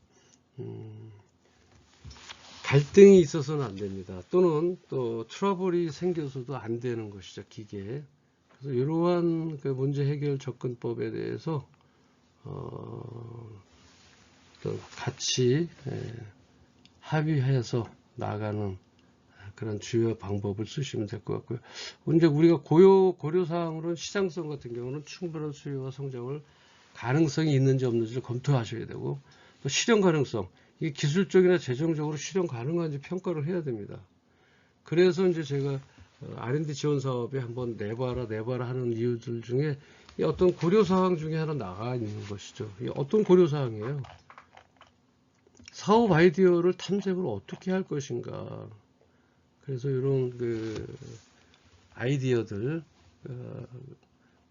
S1: 갈등이 있어서는 안 됩니다. 또는 또 트러블이 생겨서도 안 되는 것이죠, 기계에. 그래서 이러한 그 문제 해결 접근법에 대해서 같이 합의해서 나가는 그런 주요 방법을 쓰시면 될 것 같고요. 이제 우리가 고려사항으로는 시장성 같은 경우는 충분한 수요와 성장을 가능성이 있는지 없는지를 검토하셔야 되고, 또 실현 가능성, 이게 기술적이나 재정적으로 실현 가능한지 평가를 해야 됩니다. 그래서 이제 제가 R&D 지원 사업에 한번 내봐라 하는 이유들 중에 어떤 고려사항 중에 하나 나가 있는 것이죠. 어떤 고려사항이에요? 사업 아이디어를 탐색을 어떻게 할 것인가. 그래서 이런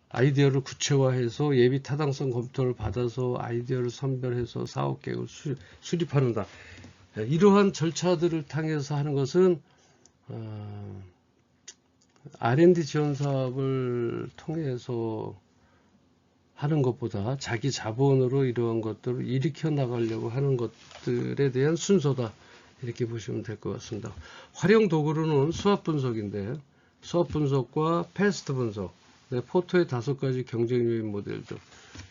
S1: 아이디어를 구체화해서 예비 타당성 검토를 받아서 아이디어를 선별해서 사업 계획을 수립하는다. 이러한 절차들을 통해서 하는 것은 R&D 지원 사업을 통해서 하는 것보다 자기 자본으로 이러한 것들을 일으켜 나가려고 하는 것들에 대한 순서다. 이렇게 보시면 될 것 같습니다. 활용 도구로는 수합 분석인데, 수합 분석과 패스트 분석, 포토의 5가지 경쟁 요인 모델들,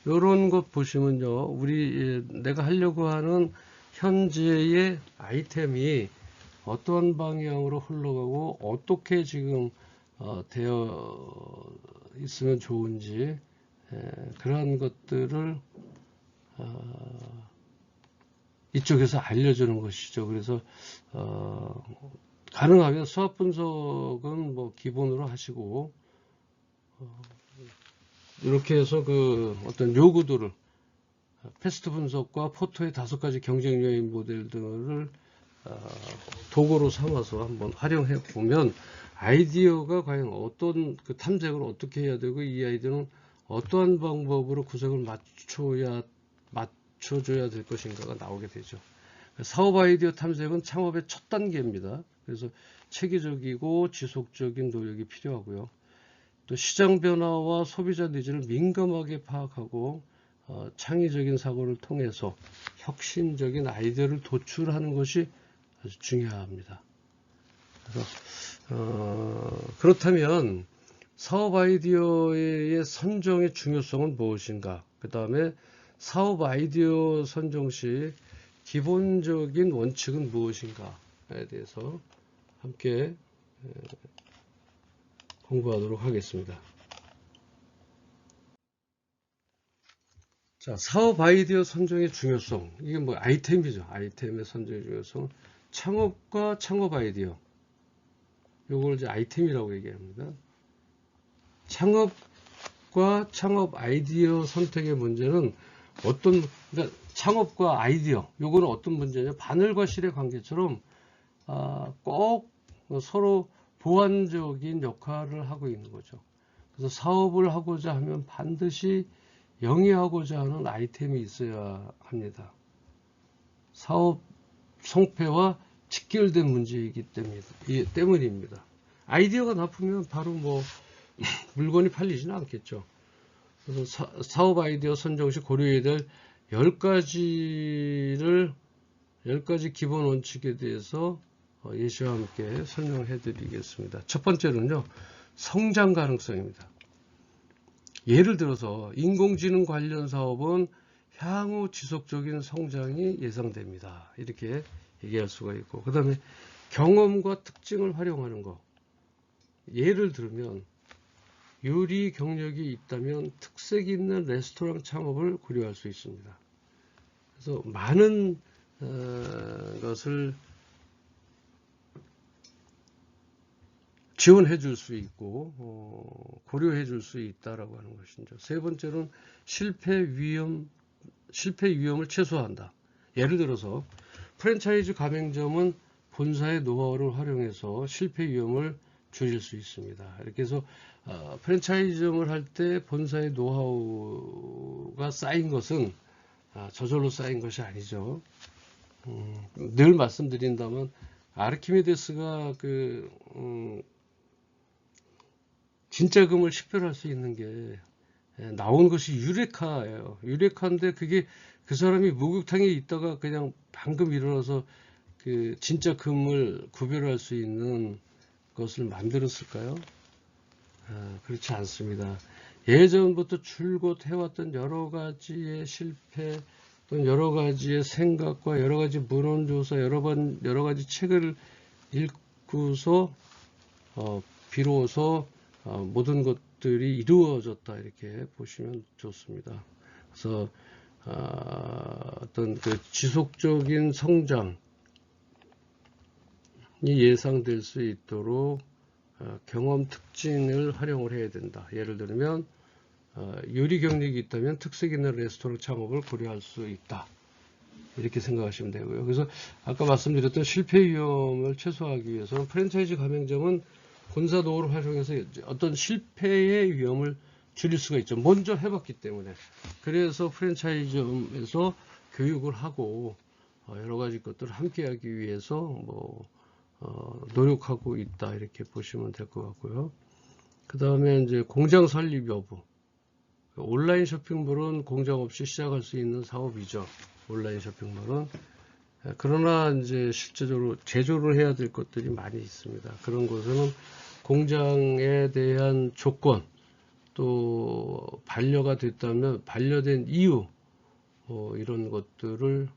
S1: 이런 것 보시면요, 내가 하려고 하는 현재의 아이템이 어떠한 방향으로 흘러가고 어떻게 지금 되어 있으면 좋은지, 그러한 것들을 이쪽에서 알려주는 것이죠. 그래서 가능하면 수합 분석은 뭐 기본으로 하시고, 이렇게 해서 어떤 요구들을 패스트 분석과 포토의 5가지 경쟁 요인 모델들을 도구로 삼아서 한번 활용해 보면 아이디어가 과연 어떤 탐색을 어떻게 해야 되고, 이 아이디어는 어떠한 방법으로 구성을 맞춰줘야 될 것인가가 나오게 되죠. 사업 아이디어 탐색은 창업의 첫 단계입니다. 그래서 체계적이고 지속적인 노력이 필요하고요. 또 시장 변화와 소비자 니즈를 민감하게 파악하고 창의적인 사고를 통해서 혁신적인 아이디어를 도출하는 것이 아주 중요합니다. 그래서 그렇다면 사업 아이디어의 선정의 중요성은 무엇인가? 그 다음에 사업 아이디어 선정 시 기본적인 원칙은 무엇인가에 대해서 함께 공부하도록 하겠습니다. 자, 사업 아이디어 선정의 중요성. 이게 뭐 아이템이죠. 아이템의 선정의 중요성. 창업과 창업 아이디어. 요걸 이제 아이템이라고 얘기합니다. 창업과 창업 아이디어 선택의 문제는 그러니까 창업과 아이디어, 요거는 어떤 문제냐? 바늘과 실의 관계처럼 꼭 서로 보완적인 역할을 하고 있는 거죠. 그래서 사업을 하고자 하면 반드시 영위하고자 하는 아이템이 있어야 합니다. 사업 성패와 직결된 문제이기 때문입니다. 아이디어가 나쁘면 바로 뭐 물건이 팔리지는 않겠죠. 그래서 사업 아이디어 선정 시 고려해야 될 10가지 기본 원칙에 대해서 예시와 함께 설명해 드리겠습니다. 첫 번째는요, 성장 가능성입니다. 예를 들어서 인공지능 관련 사업은 향후 지속적인 성장이 예상됩니다. 이렇게 얘기할 수가 있고, 그 다음에 경험과 특징을 활용하는 것. 예를 들면 요리 경력이 있다면 특색 있는 레스토랑 창업을 고려할 수 있습니다. 그래서 많은 것을 지원해 줄 수 있고 고려해 줄 수 있다라고 하는 것이죠. 세 번째는 실패 위험을 최소화한다. 예를 들어서 프랜차이즈 가맹점은 본사의 노하우를 활용해서 실패 위험을 줄일 수 있습니다. 이렇게 해서 프랜차이즈점을 할 때 본사의 노하우가 쌓인 것은 저절로 쌓인 것이 아니죠. 늘 말씀드린다면 아르키메데스가 진짜 금을 식별할 수 있는 게 나온 것이 유레카예요. 유레카인데 그게 그 사람이 목욕탕에 있다가 그냥 방금 일어나서 그 진짜 금을 구별할 수 있는 것을 만들었을까요? 그렇지 않습니다. 예전부터 줄곧 해왔던 여러 가지의 실패 또는 여러 가지의 생각과 여러 가지 문헌조사 여러 가지 책을 읽고서 비로소 모든 것들이 이루어졌다 이렇게 보시면 좋습니다. 그래서 어떤 그 지속적인 성장이 예상될 수 있도록 경험 특징을 활용을 해야 된다. 예를 들면 요리 경력이 있다면 특색 있는 레스토랑 창업을 고려할 수 있다. 이렇게 생각하시면 되고요. 그래서 아까 말씀드렸던 실패 위험을 최소화하기 위해서는 프랜차이즈 가맹점은 본사 노하우를 활용해서 어떤 실패의 위험을 줄일 수가 있죠. 먼저 해봤기 때문에. 그래서 프랜차이즈점에서 교육을 하고 여러 가지 것들을 함께 하기 위해서 노력하고 있다. 이렇게 보시면 될 것 같고요. 그 다음에 이제 공장 설립 여부. 온라인 쇼핑몰은 공장 없이 시작할 수 있는 사업이죠. 온라인 쇼핑몰은. 그러나 이제 실제적으로 제조를 해야 될 것들이 많이 있습니다. 그런 것은 공장에 대한 조건, 또 반려가 됐다면 반려된 이유, 이런 것들을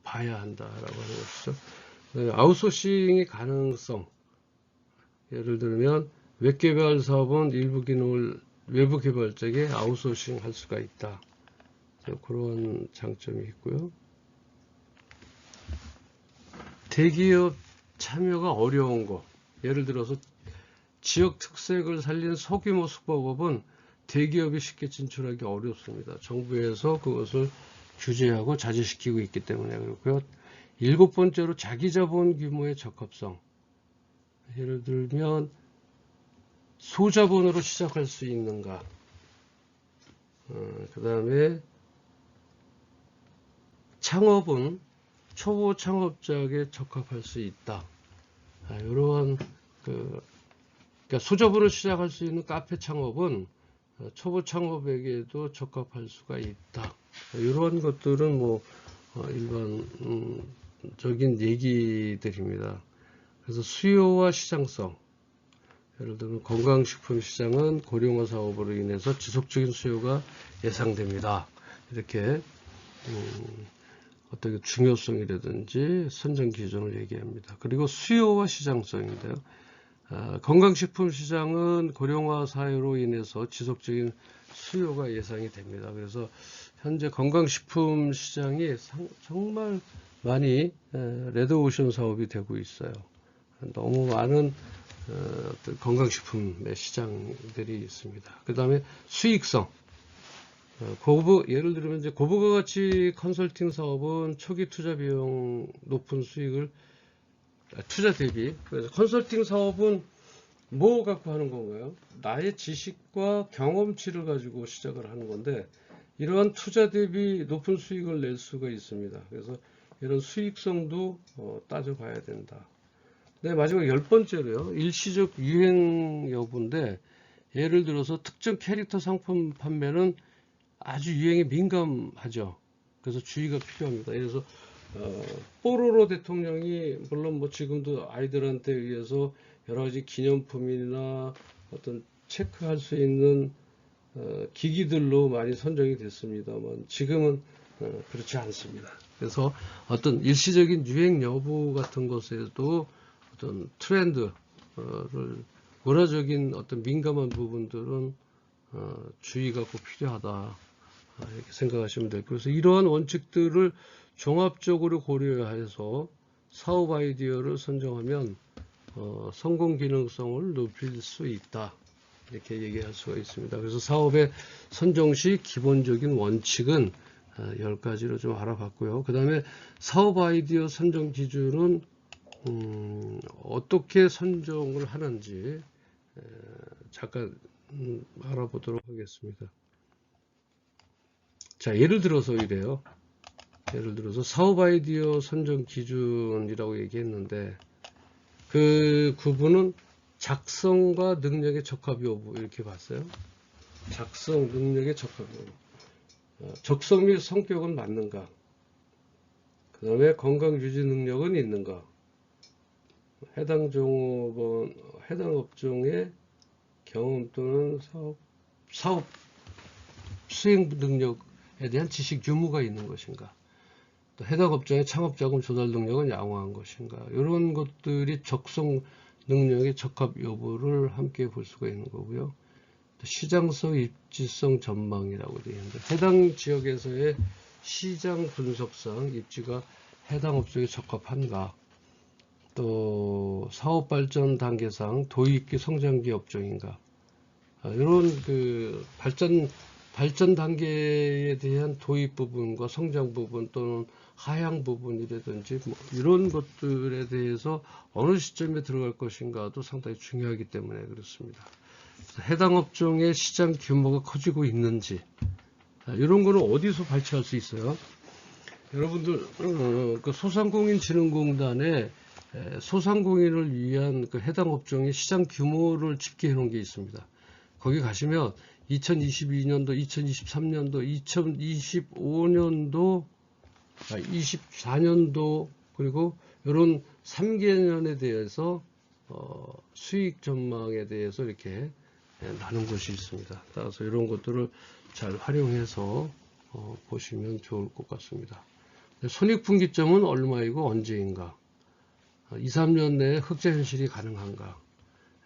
S1: 봐야 한다라고 하는 것이죠. 아웃소싱의 가능성. 예를 들면 웹개발 사업은 일부 기능을 외부 개발자에게 아웃소싱 할 수가 있다. 그런 장점이 있고요. 대기업 참여가 어려운 거. 예를 들어서 지역 특색을 살린 소규모 숙박업은 대기업이 쉽게 진출하기 어렵습니다. 정부에서 그것을 규제하고 자제시키고 있기 때문에 그렇고요. 7번째로 자기 자본 규모의 적합성. 예를 들면 소자본으로 시작할 수 있는가. 그 다음에 창업은 초보 창업자에게 적합할 수 있다. 이러한 그러니까 소접으로 시작할 수 있는 카페 창업은 초보 창업에게도 적합할 수가 있다. 이런 것들은 뭐 일반적인 얘기들입니다. 그래서 수요와 시장성, 예를 들면 건강식품 시장은 고령화 사업으로 인해서 지속적인 수요가 예상됩니다. 이렇게 어떤 중요성이라든지 선정 기준을 얘기합니다. 그리고 수요와 시장성인데요. 건강식품 시장은 고령화 사회로 인해서 지속적인 수요가 예상이 됩니다. 그래서 현재 건강식품 시장이 정말 많이 레드오션 사업이 되고 있어요. 너무 많은 건강식품의 시장들이 있습니다. 그 다음에 수익성. 예를 들면 이제 고부가 가치 컨설팅 사업은 초기 투자 비용 높은 수익을 투자 대비. 그래서 컨설팅 사업은 뭐 갖고 하는 건가요? 나의 지식과 경험치를 가지고 시작을 하는 건데 이러한 투자 대비 높은 수익을 낼 수가 있습니다. 그래서 이런 수익성도 따져봐야 된다. 네, 마지막 10번째로요. 일시적 유행 여부인데 예를 들어서 특정 캐릭터 상품 판매는 아주 유행에 민감하죠. 그래서 주의가 필요합니다. 그래서 뽀로로 대통령이 물론 뭐 지금도 아이들한테 의해서 여러 가지 기념품이나 어떤 체크할 수 있는 기기들로 많이 선정이 됐습니다만 지금은 그렇지 않습니다. 그래서 어떤 일시적인 유행 여부 같은 것에도 어떤 트렌드를 문화적인 어떤 민감한 부분들은 주의가 꼭 필요하다. 이렇게 생각하시면 돼요. 그래서 이러한 원칙들을 종합적으로 고려해서 사업 아이디어를 선정하면 성공 기능성을 높일 수 있다. 이렇게 얘기할 수가 있습니다. 그래서 사업의 선정 시 기본적인 원칙은 10가지로 좀 알아봤고요. 그 다음에 사업 아이디어 선정 기준은 어떻게 선정을 하는지 잠깐 알아보도록 하겠습니다. 자, 예를 들어서 이래요. 예를 들어서 사업 아이디어 선정 기준이라고 얘기했는데 그 구분은 작성과 능력의 적합 여부 이렇게 봤어요. 작성, 능력의 적합 여부. 적성 및 성격은 맞는가? 그 다음에 건강 유지 능력은 있는가? 해당 종업원, 해당 업종의 경험 또는 사업 수행 능력에 대한 지식 유무가 있는 것인가? 또 해당 업종의 창업자금 조달 능력은 양호한 것인가? 이런 것들이 적성 능력의 적합 여부를 함께 볼 수가 있는 거고요. 또 시장성, 입지성 전망이라고 되어 있는데 해당 지역에서의 시장 분석상 입지가 해당 업종에 적합한가? 또 사업 발전 단계상 도입기 성장기 업종인가? 이런 그 발전 단계에 대한 도입 부분과 성장 부분 또는 하향 부분이라든지 뭐 이런 것들에 대해서 어느 시점에 들어갈 것인가도 상당히 중요하기 때문에 그렇습니다. 해당 업종의 시장 규모가 커지고 있는지 이런 거는 어디서 발췌할 수 있어요? 여러분들 그 소상공인진흥공단에 소상공인을 위한 그 해당 업종의 시장 규모를 집계해 놓은 게 있습니다. 거기 가시면 2022년도, 2023년도, 2025년도, 24년도 그리고 이런 3개년에 대해서 수익 전망에 대해서 이렇게 나눈 것이 있습니다. 따라서 이런 것들을 잘 활용해서 보시면 좋을 것 같습니다. 손익분기점은 얼마이고 언제인가? 2, 3년 내에 흑자 현실이 가능한가?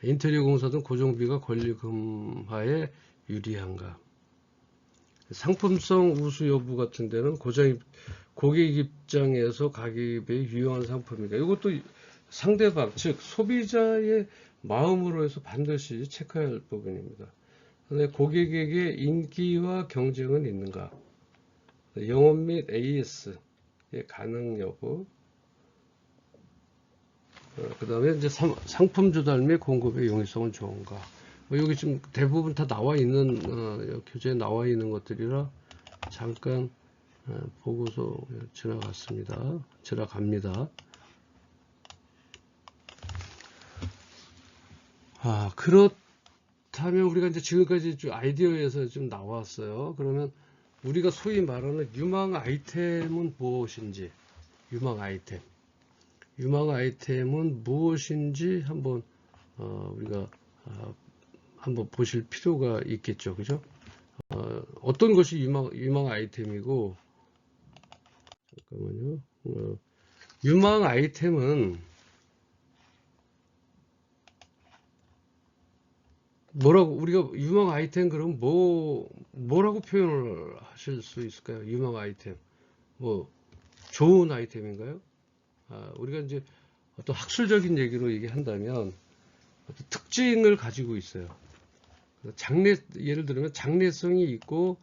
S1: 인테리어 공사 등 고정비가 권리금화에 유리한가? 상품성 우수 여부 같은 데는 고객 입장에서 가격에 유용한 상품이다. 이것도 상대방, 즉 소비자의 마음으로 해서 반드시 체크해야 할 부분입니다. 근데 고객에게 인기와 경쟁은 있는가? 영업 및 AS의 가능 여부. 그 다음에 이제 상품 조달 및 공급의 용이성은 좋은가. 여기 지금 대부분 다 나와 있는, 교재에 나와 있는 것들이라 잠깐 보고서 지나갑니다. 그렇다면 우리가 이제 지금까지 좀 아이디어에서 좀 나왔어요. 그러면 우리가 소위 말하는 유망 아이템은 무엇인지, 유망 아이템은 무엇인지 한번 우리가 한번 보실 필요가 있겠죠, 그죠? 어떤 것이 유망 아이템이고, 잠깐만요. 유망 아이템은 뭐라고, 우리가 유망 아이템 그럼 뭐라고 표현을 하실 수 있을까요? 유망 아이템. 뭐, 좋은 아이템인가요? 우리가 이제 어떤 학술적인 얘기로 얘기한다면 어떤 특징을 가지고 있어요. 예를 들면 장래성이 있고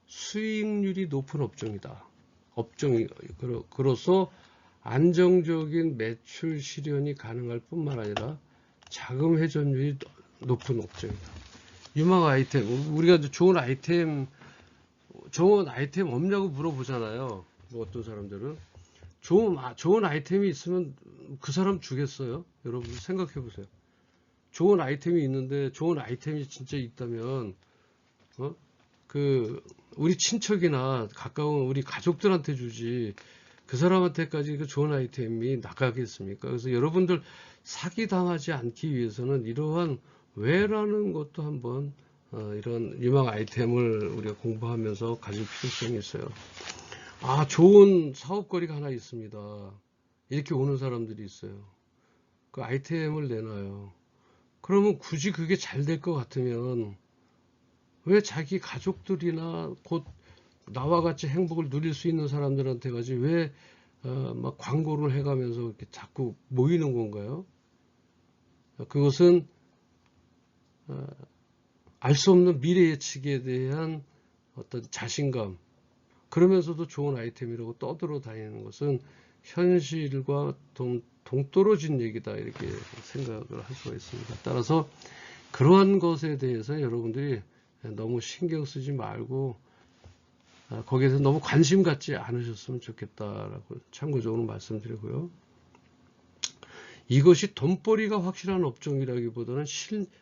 S1: 수익률이 높은 업종이다. 그로서 안정적인 매출 실현이 가능할 뿐만 아니라 자금 회전율이 높은 업종이다. 유망 아이템, 우리가 좋은 아이템 없냐고 물어보잖아요. 뭐 어떤 사람들은 좋은 아이템이 있으면 그 사람 주겠어요? 여러분 생각해 보세요. 좋은 아이템이 있는데 좋은 아이템이 진짜 있다면 우리 친척이나 가까운 우리 가족들한테 주지 그 사람한테까지 그 좋은 아이템이 나가겠습니까? 그래서 여러분들 사기 당하지 않기 위해서는 이러한 왜라는 것도 한번 이런 유망 아이템을 우리가 공부하면서 가질 필요성이 있어요. 좋은 사업거리가 하나 있습니다. 이렇게 오는 사람들이 있어요. 그 아이템을 내놔요. 그러면 굳이 그게 잘 될 것 같으면 왜 자기 가족들이나 곧 나와 같이 행복을 누릴 수 있는 사람들한테 가지 왜 막 광고를 해가면서 이렇게 자꾸 모이는 건가요? 그것은 알 수 없는 미래 예측에 대한 어떤 자신감, 그러면서도 좋은 아이템이라고 떠들어 다니는 것은 현실과 동떨어진 얘기다, 이렇게 생각을 할 수가 있습니다. 따라서 그러한 것에 대해서 여러분들이 너무 신경 쓰지 말고 거기에 대해서 너무 관심 갖지 않으셨으면 좋겠다라고 참고적으로 말씀드리고요. 이것이 돈벌이가 확실한 업종이라기보다는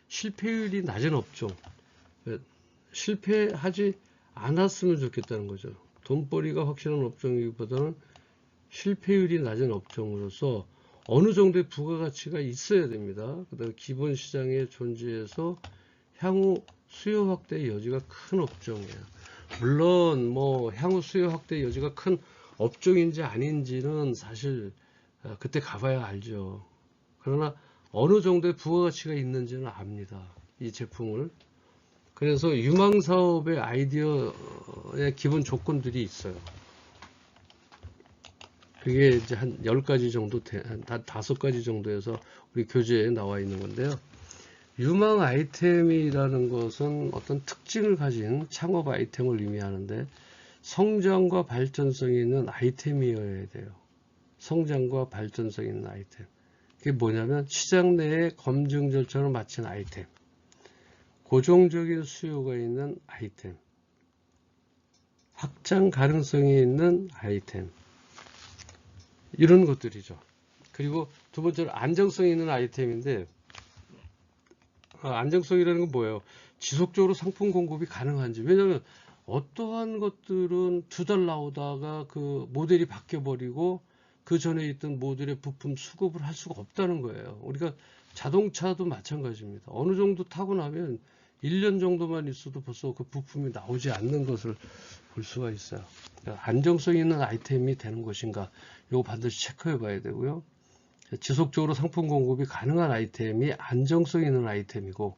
S1: 실패율이 낮은 업종, 실패하지 않았으면 좋겠다는 거죠. 돈벌이가 확실한 업종이기보다는 실패율이 낮은 업종으로서 어느 정도의 부가가치가 있어야 됩니다. 그다음에 기본 시장에 존재해서 향후 수요 확대 여지가 큰 업종이에요. 물론 뭐 향후 수요 확대 여지가 큰 업종인지 아닌지는 사실 그때 가봐야 알죠. 그러나 어느 정도의 부가가치가 있는지는 압니다. 이 제품을. 그래서 유망사업의 아이디어의 기본 조건들이 있어요. 그게 이제 한 10가지 정도, 한 5가지 정도에서 우리 교재에 나와 있는 건데요. 유망 아이템이라는 것은 어떤 특징을 가진 창업 아이템을 의미하는데 성장과 발전성이 있는 아이템이어야 돼요. 성장과 발전성이 있는 아이템. 그게 뭐냐면 시장 내에 검증 절차를 마친 아이템, 고정적인 수요가 있는 아이템, 확장 가능성이 있는 아이템, 이런 것들이죠. 그리고 두 번째로 안정성이 있는 아이템인데, 안정성이라는 건 뭐예요? 지속적으로 상품 공급이 가능한지. 왜냐하면 어떠한 것들은 2달 나오다가 그 모델이 바뀌어버리고 그 전에 있던 모델의 부품 수급을 할 수가 없다는 거예요. 우리가 자동차도 마찬가지입니다. 어느 정도 타고 나면 1년 정도만 있어도 벌써 그 부품이 나오지 않는 것을 볼 수가 있어요. 그러니까 안정성 있는 아이템이 되는 것인가, 이거 반드시 체크해 봐야 되고요. 지속적으로 상품 공급이 가능한 아이템이 안정성 있는 아이템이고,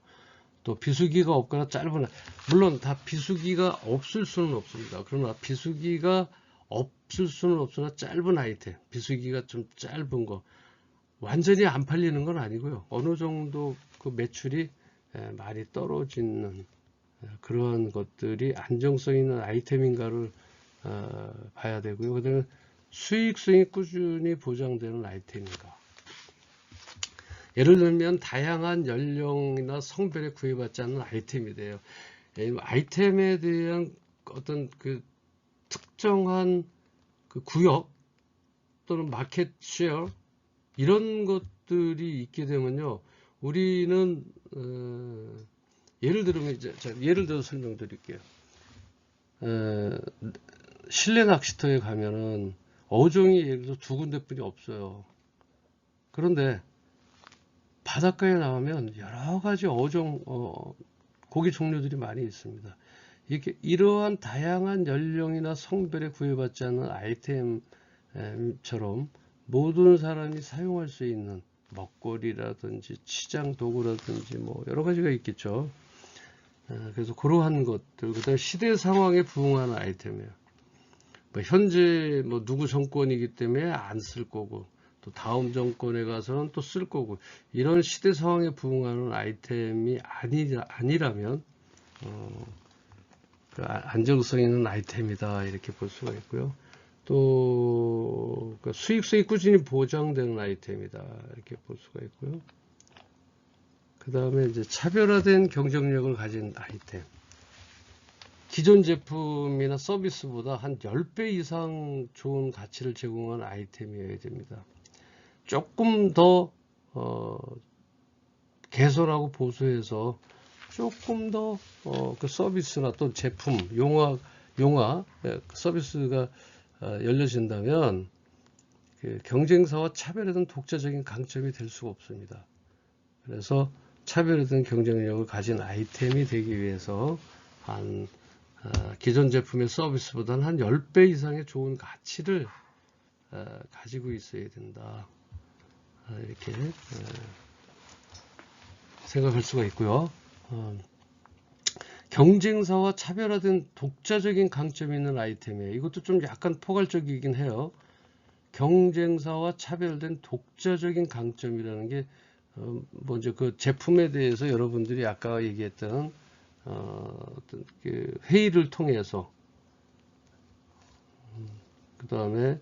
S1: 또 비수기가 없거나 짧은, 물론 다 비수기가 없을 수는 없습니다. 그러나 비수기가 없을 수는 없으나 짧은 아이템, 비수기가 좀 짧은 거, 완전히 안 팔리는 건 아니고요. 어느 정도 그 매출이 많이 떨어지는 그런 것들이 안정성 있는 아이템인가를 봐야 되고요. 그다음에 수익성이 꾸준히 보장되는 아이템인가. 예를 들면 다양한 연령이나 성별에 구애받지 않는 아이템이 돼요. 아이템에 대한 어떤 그 특정한 그 구역 또는 마켓 쉐어, 이런 것들이 있게 되면요, 우리는 예를 들면 이제 예를 들어 설명드릴게요. 실내 낚시터에 가면은 어종이 예를 들어 두 군데뿐이 없어요. 그런데 바닷가에 나오면 여러 가지 어종 고기 종류들이 많이 있습니다. 이러한 다양한 연령이나 성별에 구애받지 않는 아이템처럼 모든 사람이 사용할 수 있는 먹거리라든지 치장 도구라든지 뭐 여러 가지가 있겠죠. 그래서 그러한 것들, 그다음 시대 상황에 부응하는 아이템이에요. 뭐 현재 뭐 누구 정권이기 때문에 안 쓸 거고, 또 다음 정권에 가서는 또 쓸 거고, 이런 시대 상황에 부응하는 아이템이 아니라면 그 안정성 있는 아이템이다 이렇게 볼 수가 있고요. 또 수익성이 꾸준히 보장되는 아이템이다 이렇게 볼 수가 있고요. 그 다음에 이제 차별화된 경쟁력을 가진 아이템. 기존 제품이나 서비스보다 한 10배 이상 좋은 가치를 제공하는 아이템이어야 됩니다. 조금 더 개선하고 보수해서 조금 더 그 서비스나 또 제품, 용화 서비스가 열려진다면 그 경쟁사와 차별화된 독자적인 강점이 될 수가 없습니다. 그래서 차별화된 경쟁력을 가진 아이템이 되기 위해서 한 기존 제품의 서비스보다는 한 10배 이상의 좋은 가치를 가지고 있어야 된다. 이렇게 생각할 수가 있고요. 경쟁사와 차별화된 독자적인 강점이 있는 아이템이에요. 이것도 좀 약간 포괄적이긴 해요. 경쟁사와 차별된 독자적인 강점이라는 게 먼저 그 제품에 대해서 여러분들이 아까 얘기했던 어떤 그 회의를 통해서 그 다음에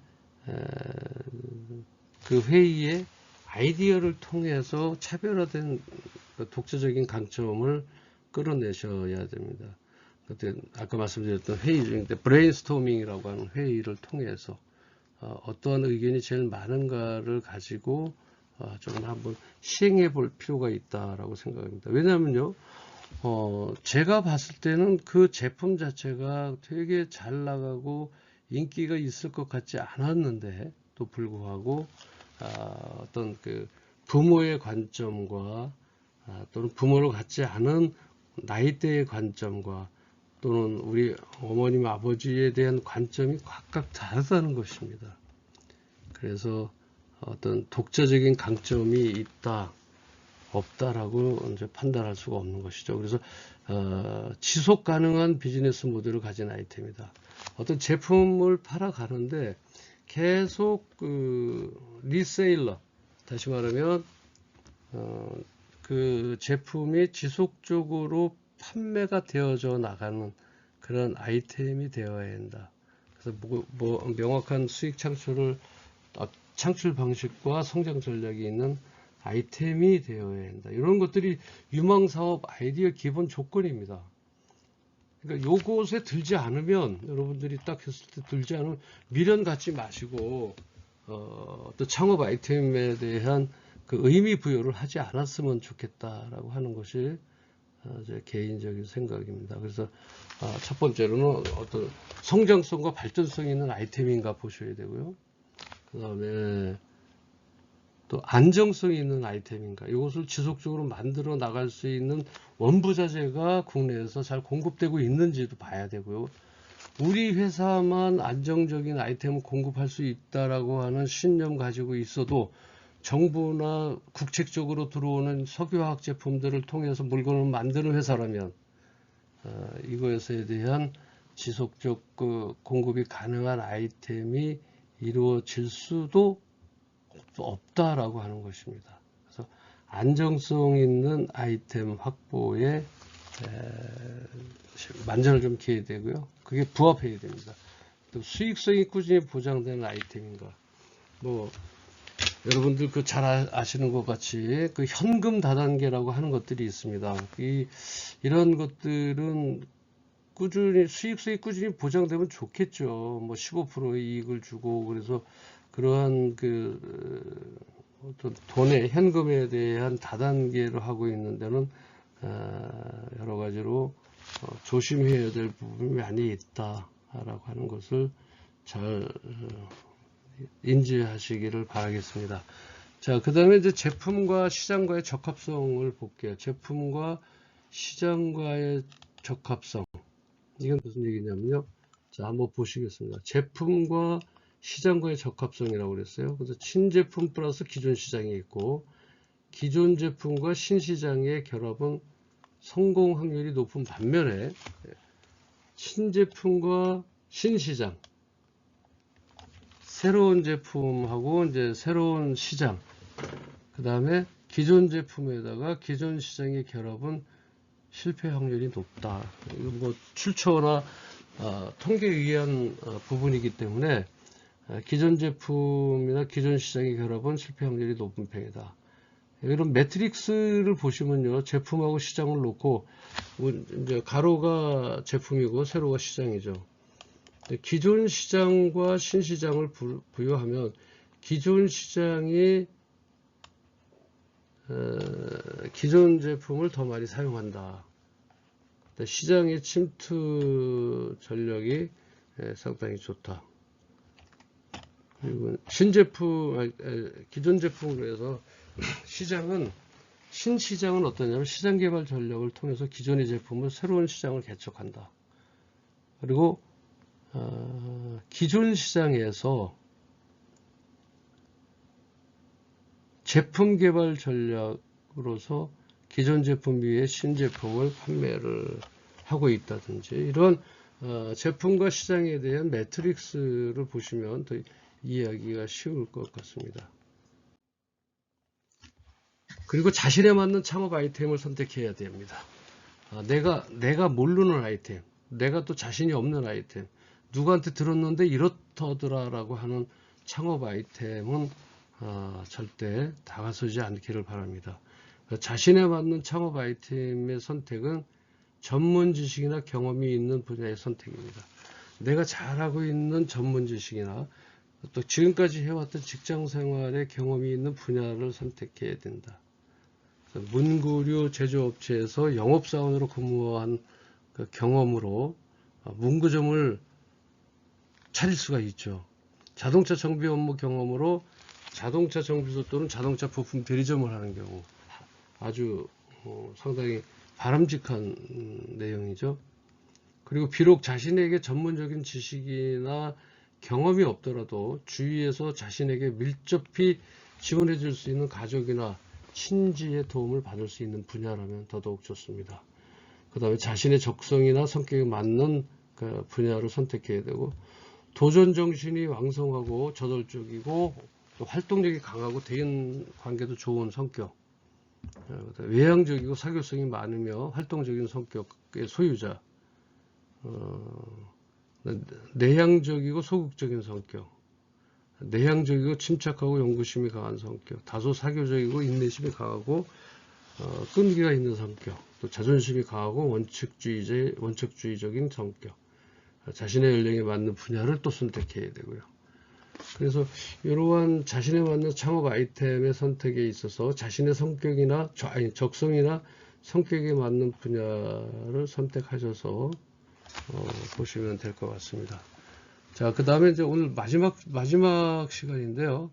S1: 그 회의의 아이디어를 통해서 차별화된 독자적인 강점을 끌어내셔야 됩니다. 그때 아까 말씀드렸던 회의 중인데 브레인스토밍이라고 하는 회의를 통해서 어떠한 의견이 제일 많은가를 가지고 좀 한번 시행해 볼 필요가 있다라고 생각합니다. 왜냐하면요, 제가 봤을 때는 그 제품 자체가 되게 잘 나가고 인기가 있을 것 같지 않았는데 또 불구하고 어떤 그 부모의 관점과 또는 부모를 갖지 않은 나이대의 관점과 또는 우리 어머님 아버지에 대한 관점이 각각 다르다는 것입니다. 그래서 어떤 독자적인 강점이 있다 없다라고 이제 판단할 수가 없는 것이죠. 그래서 지속 가능한 비즈니스 모델을 가진 아이템이다. 어떤 제품을 팔아가는데 계속 그 리세일러, 다시 말하면 그 제품이 지속적으로 판매가 되어져 나가는 그런 아이템이 되어야 한다. 그래서 뭐 명확한 수익 창출 방식과 성장 전략이 있는 아이템이 되어야 한다. 이런 것들이 유망사업 아이디어 기본 조건입니다. 그러니까 요것에 들지 않으면 여러분들이 딱 했을 때 들지 않으면 미련 갖지 마시고 또 창업 아이템에 대한 그 의미 부여를 하지 않았으면 좋겠다라고 하는 것이 제 개인적인 생각입니다. 그래서 첫 번째로는 어떤 성장성과 발전성 있는 아이템인가 보셔야 되고요. 그 다음에 또 안정성 있는 아이템인가, 이것을 지속적으로 만들어 나갈 수 있는 원부자재가 국내에서 잘 공급되고 있는지도 봐야 되고요. 우리 회사만 안정적인 아이템을 공급할 수 있다라고 하는 신념 가지고 있어도 정부나 국책적으로 들어오는 석유화학 제품들을 통해서 물건을 만드는 회사라면 이것에 대한 지속적 공급이 가능한 아이템이 이루어질 수도 없다라고 하는 것입니다. 그래서 안정성 있는 아이템 확보에 만전을 좀 기해야 되고요. 그게 부합해야 됩니다. 또 수익성이 꾸준히 보장되는 아이템인가. 뭐 여러분들 그 잘 아시는 것 같이 그 현금 다단계라고 하는 것들이 있습니다. 이런 것들은 꾸준히 수익성이 꾸준히 보장되면 좋겠죠. 뭐 15%의 이익을 주고 그래서 그러한 그 어떤 돈의 현금에 대한 다단계로 하고 있는 데는 여러 가지로 조심해야 될 부분이 많이 있다라고 하는 것을 잘 인지하시기를 바라겠습니다. 자, 그 다음에 이제 제품과 시장과의 적합성을 볼게요. 제품과 시장과의 적합성. 이건 무슨 얘기냐면요. 자, 한번 보시겠습니다. 제품과 시장과의 적합성이라고 그랬어요. 그래서 신제품 플러스 기존 시장이 있고, 기존 제품과 신시장의 결합은 성공 확률이 높은 반면에, 신제품과 신시장, 새로운 제품하고 이제 새로운 시장, 그 다음에 기존 제품에다가 기존 시장의 결합은 실패 확률이 높다. 이건 뭐 출처나 통계에 의한 부분이기 때문에 기존 제품이나 기존 시장의 결합은 실패 확률이 높은 편이다. 이런 매트릭스를 보시면요, 제품하고 시장을 놓고 이제 가로가 제품이고 세로가 시장이죠. 기존 시장과 신시장을 부여하면 기존 시장이 기존 제품을 더 많이 사용한다. 시장의 침투 전력이 상당히 좋다. 그리고 신제품, 기존 제품으로 해서 신시장은 어떠냐면 시장 개발 전략을 통해서 기존의 제품을 새로운 시장을 개척한다. 그리고 기존 시장에서 제품 개발 전략으로서 기존 제품 위에 신제품을 판매를 하고 있다든지 이런 제품과 시장에 대한 매트릭스를 보시면 더 이해하기가 쉬울 것 같습니다. 그리고 자신에 맞는 창업 아이템을 선택해야 됩니다. 내가 모르는 아이템, 내가 또 자신이 없는 아이템, 누구한테 들었는데 이렇더라라고 하는 창업 아이템은 절대 다가서지 않기를 바랍니다. 자신에 맞는 창업 아이템의 선택은 전문 지식이나 경험이 있는 분야의 선택입니다. 내가 잘하고 있는 전문 지식이나 또 지금까지 해왔던 직장 생활의 경험이 있는 분야를 선택해야 된다. 문구류 제조업체에서 영업사원으로 근무한 그 경험으로 문구점을 차릴 수가 있죠. 자동차 정비 업무 경험으로 자동차 정비소 또는 자동차 부품 대리점을 하는 경우 아주 상당히 바람직한 내용이죠. 그리고 비록 자신에게 전문적인 지식이나 경험이 없더라도 주위에서 자신에게 밀접히 지원해 줄 수 있는 가족이나 친지의 도움을 받을 수 있는 분야라면 더더욱 좋습니다. 그 다음에 자신의 적성이나 성격에 맞는 그 분야를 선택해야 되고, 도전 정신이 왕성하고 저돌적이고 또 활동력이 강하고 대인 관계도 좋은 성격, 외향적이고 사교성이 많으며 활동적인 성격의 소유자, 내향적이고 소극적인 성격, 내향적이고 침착하고 연구심이 강한 성격, 다소 사교적이고 인내심이 강하고 끈기가 있는 성격, 또 자존심이 강하고 원칙주의적인 성격, 자신의 연령에 맞는 분야를 또 선택해야 되고요. 그래서 이러한 자신에 맞는 창업 아이템의 선택에 있어서 자신의 성격이나 적성이나 성격에 맞는 분야를 선택하셔서 보시면 될 것 같습니다. 자, 그 다음에 이제 오늘 마지막 시간인데요.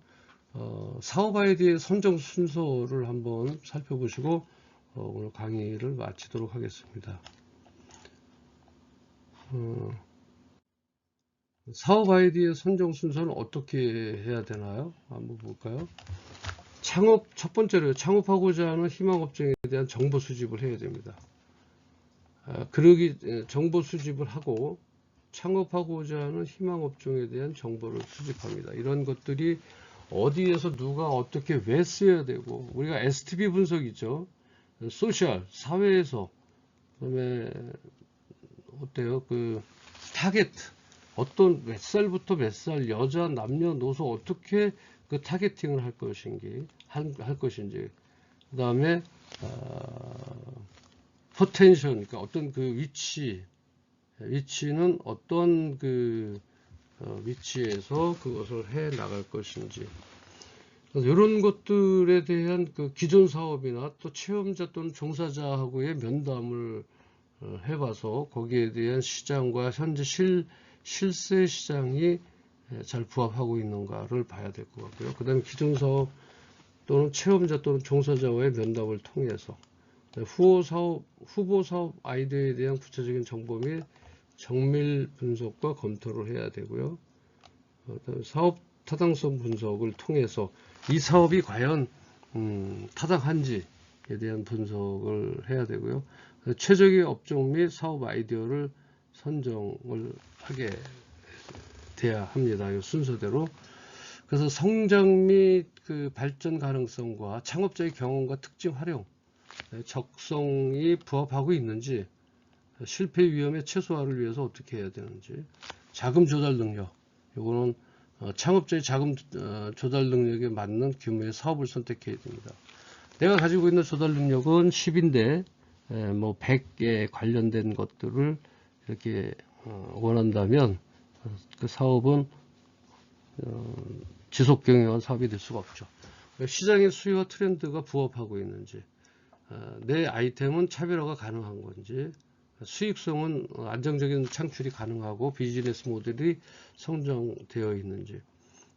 S1: 사업 아이디어의 선정 순서를 한번 살펴보시고 오늘 강의를 마치도록 하겠습니다. 사업 아이디어 선정 순서는 어떻게 해야 되나요? 한번 볼까요? 첫 번째로 창업하고자 하는 희망업종에 대한 정보 수집을 해야 됩니다. 정보 수집을 하고 창업하고자 하는 희망업종에 대한 정보를 수집합니다. 이런 것들이 어디에서 누가 어떻게 왜 써야 되고, 우리가 STB 분석 있죠. 소셜, 사회에서, 그다음에 어때요? 그 타겟, 어떤 몇 살부터 몇 살, 여자, 남녀노소 어떻게 그 타겟팅을 할 것인지, 그 다음에 포텐셜, 그러니까 어떤 그 위치는 어떤 그 위치에서 그것을 해 나갈 것인지, 그래서 이런 것들에 대한 그 기존 사업이나 또 체험자 또는 종사자하고의 면담을 해봐서 거기에 대한 시장과 현재 실세 시장이 잘 부합하고 있는가를 봐야 될 것 같고요. 그 다음에 기존 사업 또는 체험자 또는 종사자와의 면담을 통해서 후보 사업 아이디어에 대한 구체적인 정보 및 정밀 분석과 검토를 해야 되고요. 사업 타당성 분석을 통해서 이 사업이 과연 타당한지에 대한 분석을 해야 되고요. 최적의 업종 및 사업 아이디어를 선정을 하게 돼야 합니다. 이 순서대로. 그래서 성장 및 그 발전 가능성과 창업자의 경험과 특징 활용, 적성이 부합하고 있는지, 실패 위험의 최소화를 위해서 어떻게 해야 되는지, 자금 조달 능력, 이거는 창업자의 자금 조달 능력에 맞는 규모의 사업을 선택해야 됩니다. 내가 가지고 있는 조달 능력은 10인데 뭐 100개 관련된 것들을 이렇게 원한다면 그 사업은 지속 경영한 사업이 될 수가 없죠. 시장의 수요와 트렌드가 부합하고 있는지, 내 아이템은 차별화가 가능한 건지, 수익성은 안정적인 창출이 가능하고 비즈니스 모델이 성장되어 있는지,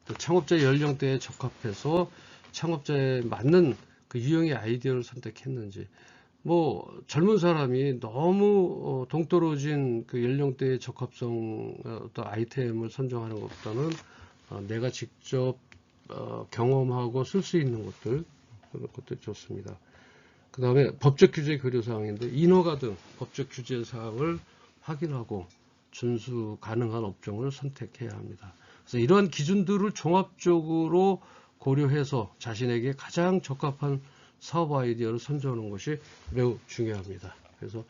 S1: 또 창업자 연령대에 적합해서 창업자에 맞는 그 유형의 아이디어를 선택했는지, 뭐 젊은 사람이 너무 동떨어진 그 연령대의 적합성 어떤 아이템을 선정하는 것보다는 내가 직접 경험하고 쓸 수 있는 것들, 그런 것도 좋습니다. 그 다음에 법적 규제 교류사항인데 인허가 등 법적 규제 사항을 확인하고 준수 가능한 업종을 선택해야 합니다. 그래서 이러한 기준들을 종합적으로 고려해서 자신에게 가장 적합한 사업 아이디어를 선정하는 것이 매우 중요합니다. 그래서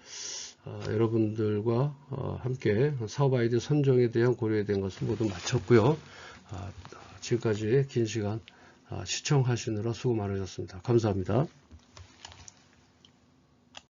S1: 여러분들과 함께 사업 아이디어 선정에 대한 고려에 대한 것을 모두 마쳤고요. 지금까지 긴 시간 시청하시느라 수고 많으셨습니다. 감사합니다.